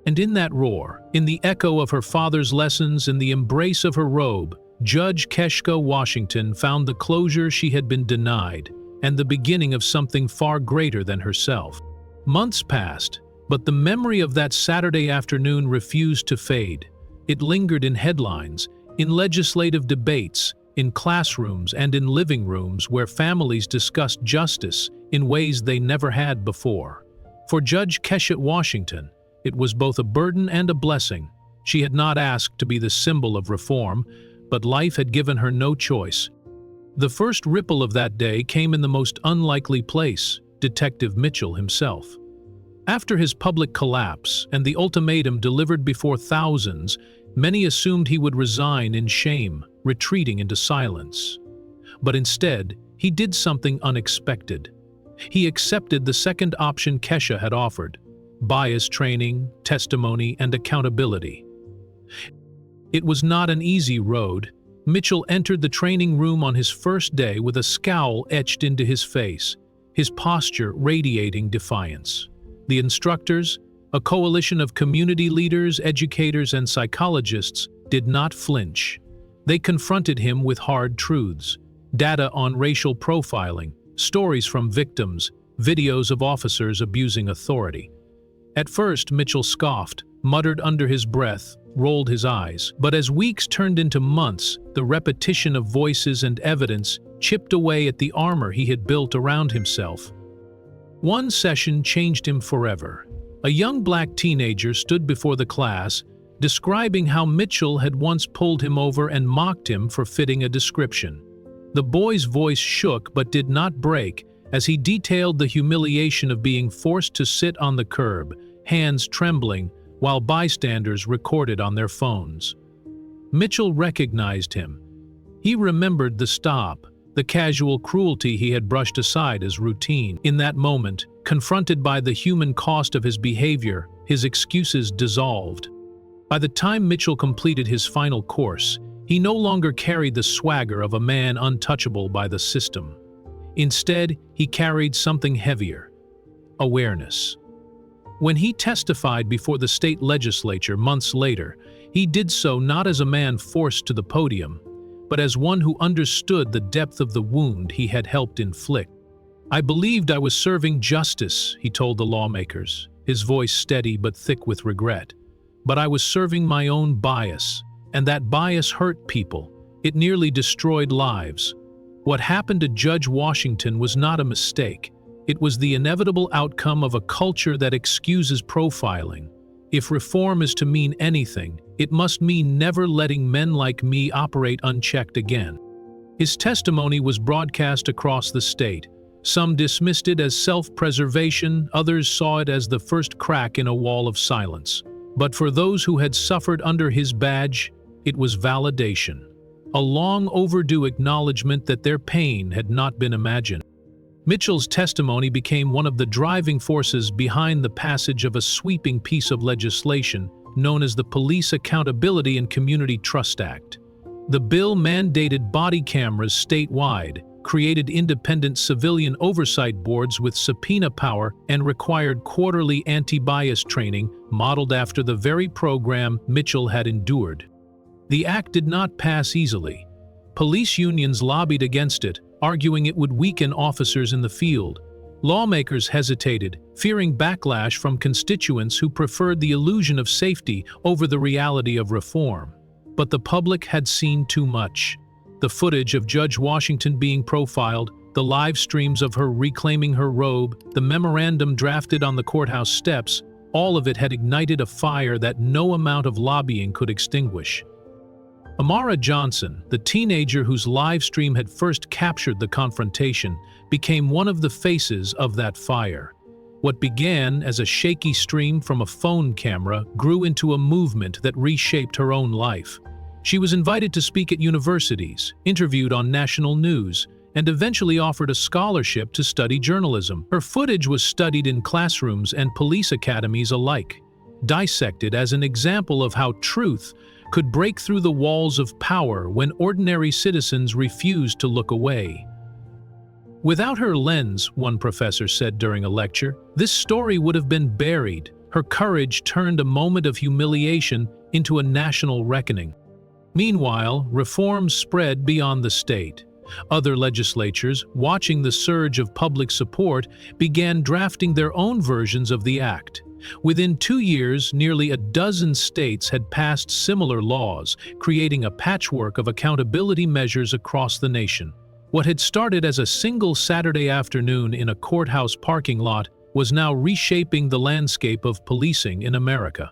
And in that roar, in the echo of her father's lessons, in the embrace of her robe, Judge Kesha Washington found the closure she had been denied and the beginning of something far greater than herself. Months passed, but the memory of that Saturday afternoon refused to fade. It lingered in headlines, in legislative debates, in classrooms and in living rooms where families discussed justice in ways they never had before. For Judge Kesha Washington, it was both a burden and a blessing. She had not asked to be the symbol of reform, but life had given her no choice. The first ripple of that day came in the most unlikely place, Detective Mitchell himself. After his public collapse and the ultimatum delivered before thousands, many assumed he would resign in shame, retreating into silence. But instead, he did something unexpected. He accepted the second option Kesha had offered: bias training, testimony, and accountability. It was not an easy road. Mitchell entered the training room on his first day with a scowl etched into his face, his posture radiating defiance. The instructors, a coalition of community leaders, educators, and psychologists, did not flinch. They confronted him with hard truths: data on racial profiling, stories from victims, videos of officers abusing authority. At first, Mitchell scoffed, muttered under his breath, rolled his eyes. But as weeks turned into months, the repetition of voices and evidence chipped away at the armor he had built around himself. One session changed him forever. A young black teenager stood before the class, describing how Mitchell had once pulled him over and mocked him for fitting a description. The boy's voice shook but did not break as he detailed the humiliation of being forced to sit on the curb, hands trembling, while bystanders recorded on their phones. Mitchell recognized him. He remembered the stop, the casual cruelty he had brushed aside as routine. In that moment, confronted by the human cost of his behavior, his excuses dissolved. By the time Mitchell completed his final course, he no longer carried the swagger of a man untouchable by the system. Instead, he carried something heavier: awareness. When he testified before the state legislature months later, he did so not as a man forced to the podium, but as one who understood the depth of the wound he had helped inflict. "I believed I was serving justice," he told the lawmakers, his voice steady but thick with regret. "But I was serving my own bias, and that bias hurt people. It nearly destroyed lives." What happened to Judge Washington was not a mistake. It was the inevitable outcome of a culture that excuses profiling. If reform is to mean anything, it must mean never letting men like me operate unchecked again. His testimony was broadcast across the state. Some dismissed it as self-preservation, others saw it as the first crack in a wall of silence. But for those who had suffered under his badge, it was validation. A long overdue acknowledgement that their pain had not been imagined. Mitchell's testimony became one of the driving forces behind the passage of a sweeping piece of legislation known as the Police Accountability and Community Trust Act. The bill mandated body cameras statewide, created independent civilian oversight boards with subpoena power, and required quarterly anti-bias training modeled after the very program Mitchell had endured. The act did not pass easily. Police unions lobbied against it, arguing it would weaken officers in the field. Lawmakers hesitated, fearing backlash from constituents who preferred the illusion of safety over the reality of reform. But the public had seen too much. The footage of Judge Washington being profiled, the live streams of her reclaiming her robe, the memorandum drafted on the courthouse steps, all of it had ignited a fire that no amount of lobbying could extinguish. Amara Johnson, the teenager whose live stream had first captured the confrontation, became one of the faces of that fire. What began as a shaky stream from a phone camera grew into a movement that reshaped her own life. She was invited to speak at universities, interviewed on national news, and eventually offered a scholarship to study journalism. Her footage was studied in classrooms and police academies alike, dissected as an example of how truth could break through the walls of power when ordinary citizens refused to look away. Without her lens, one professor said during a lecture, this story would have been buried. Her courage turned a moment of humiliation into a national reckoning. Meanwhile, reforms spread beyond the state. Other legislatures, watching the surge of public support, began drafting their own versions of the act. Within 2 years, nearly a dozen states had passed similar laws, creating a patchwork of accountability measures across the nation. What had started as a single Saturday afternoon in a courthouse parking lot was now reshaping the landscape of policing in America.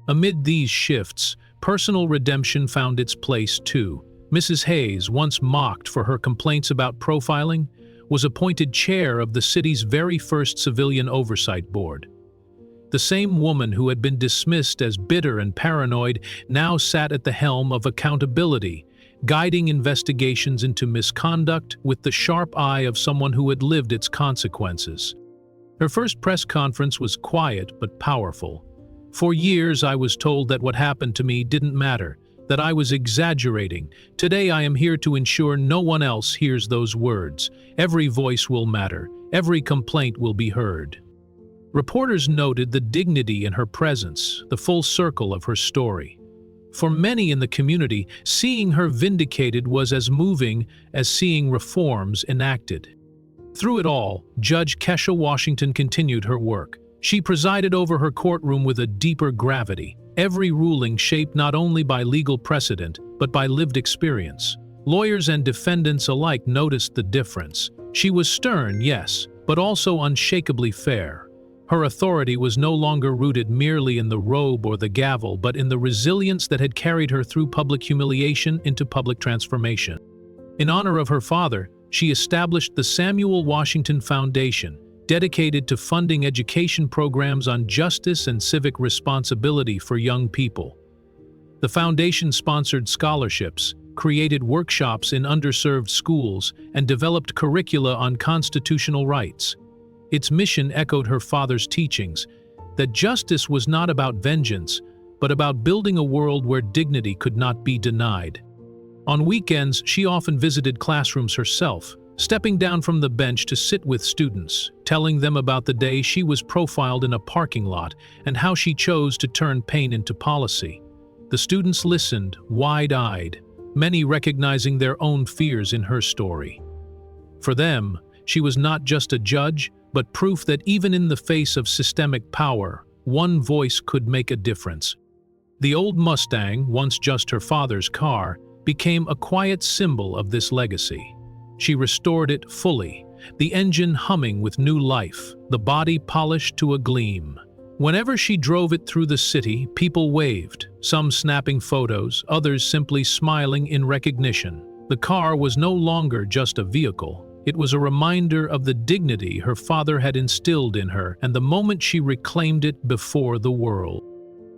Amid these shifts, personal redemption found its place too. Mrs. Hayes, once mocked for her complaints about profiling, was appointed chair of the city's very first civilian oversight board. The same woman who had been dismissed as bitter and paranoid now sat at the helm of accountability, guiding investigations into misconduct with the sharp eye of someone who had lived its consequences. Her first press conference was quiet but powerful. For years I was told that what happened to me didn't matter, that I was exaggerating. Today I am here to ensure no one else hears those words. Every voice will matter. Every complaint will be heard. Reporters noted the dignity in her presence, the full circle of her story. For many in the community, seeing her vindicated was as moving as seeing reforms enacted. Through it all, Judge Kesha Washington continued her work. She presided over her courtroom with a deeper gravity, every ruling shaped not only by legal precedent, but by lived experience. Lawyers and defendants alike noticed the difference. She was stern, yes, but also unshakably fair. Her authority was no longer rooted merely in the robe or the gavel, but in the resilience that had carried her through public humiliation into public transformation. In honor of her father, she established the Samuel Washington Foundation, dedicated to funding education programs on justice and civic responsibility for young people. The foundation sponsored scholarships, created workshops in underserved schools, and developed curricula on constitutional rights. Its mission echoed her father's teachings, that justice was not about vengeance, but about building a world where dignity could not be denied. On weekends, she often visited classrooms herself, stepping down from the bench to sit with students, telling them about the day she was profiled in a parking lot and how she chose to turn pain into policy. The students listened, wide-eyed, many recognizing their own fears in her story. For them, she was not just a judge, but proof that even in the face of systemic power, one voice could make a difference. The old Mustang, once just her father's car, became a quiet symbol of this legacy. She restored it fully, the engine humming with new life, the body polished to a gleam. Whenever she drove it through the city, people waved, some snapping photos, others simply smiling in recognition. The car was no longer just a vehicle. It was a reminder of the dignity her father had instilled in her and the moment she reclaimed it before the world.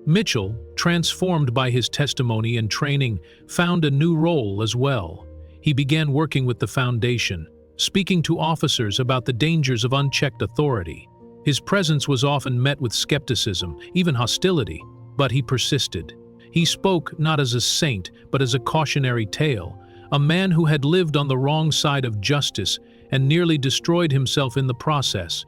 Mitchell, transformed by his testimony and training, found a new role as well. He began working with the foundation, speaking to officers about the dangers of unchecked authority. His presence was often met with skepticism, even hostility, but he persisted. He spoke not as a saint, but as a cautionary tale, a man who had lived on the wrong side of justice and nearly destroyed himself in the process.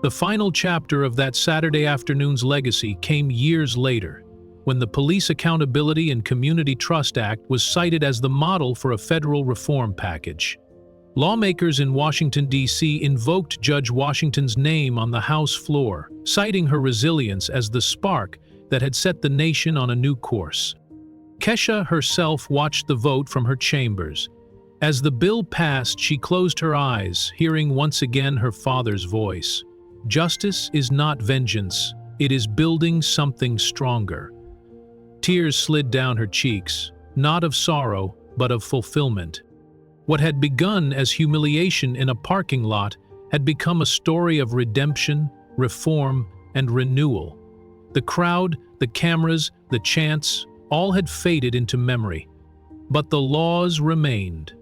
The final chapter of that Saturday afternoon's legacy came years later, when the Police Accountability and Community Trust Act was cited as the model for a federal reform package. Lawmakers in Washington, D.C. invoked Judge Washington's name on the House floor, citing her resilience as the spark that had set the nation on a new course. Kesha herself watched the vote from her chambers. As the bill passed, she closed her eyes, hearing once again her father's voice. Justice is not vengeance, it is building something stronger. Tears slid down her cheeks, not of sorrow, but of fulfillment. What had begun as humiliation in a parking lot had become a story of redemption, reform, and renewal. The crowd, the cameras, the chants, all had faded into memory. But the laws remained.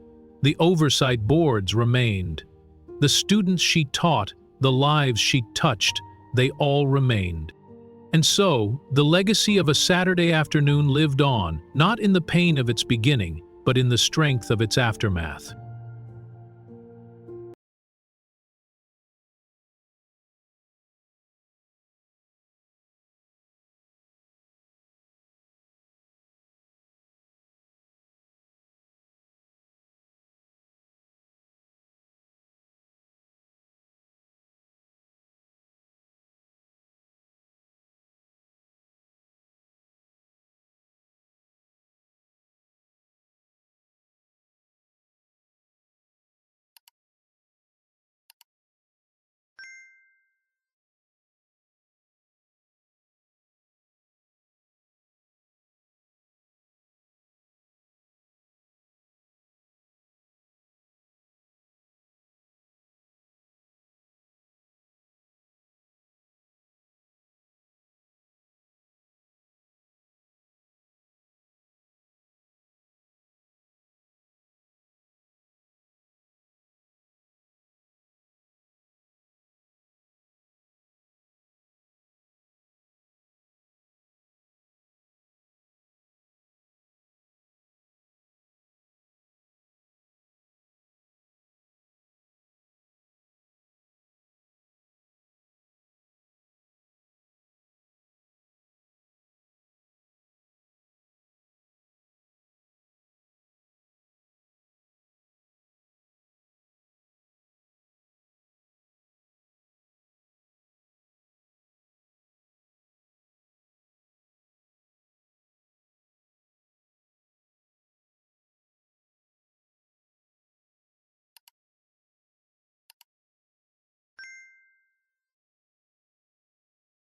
The oversight boards remained. The students she taught, the lives she touched, they all remained. And so, the legacy of a Saturday afternoon lived on, not in the pain of its beginning, but in the strength of its aftermath.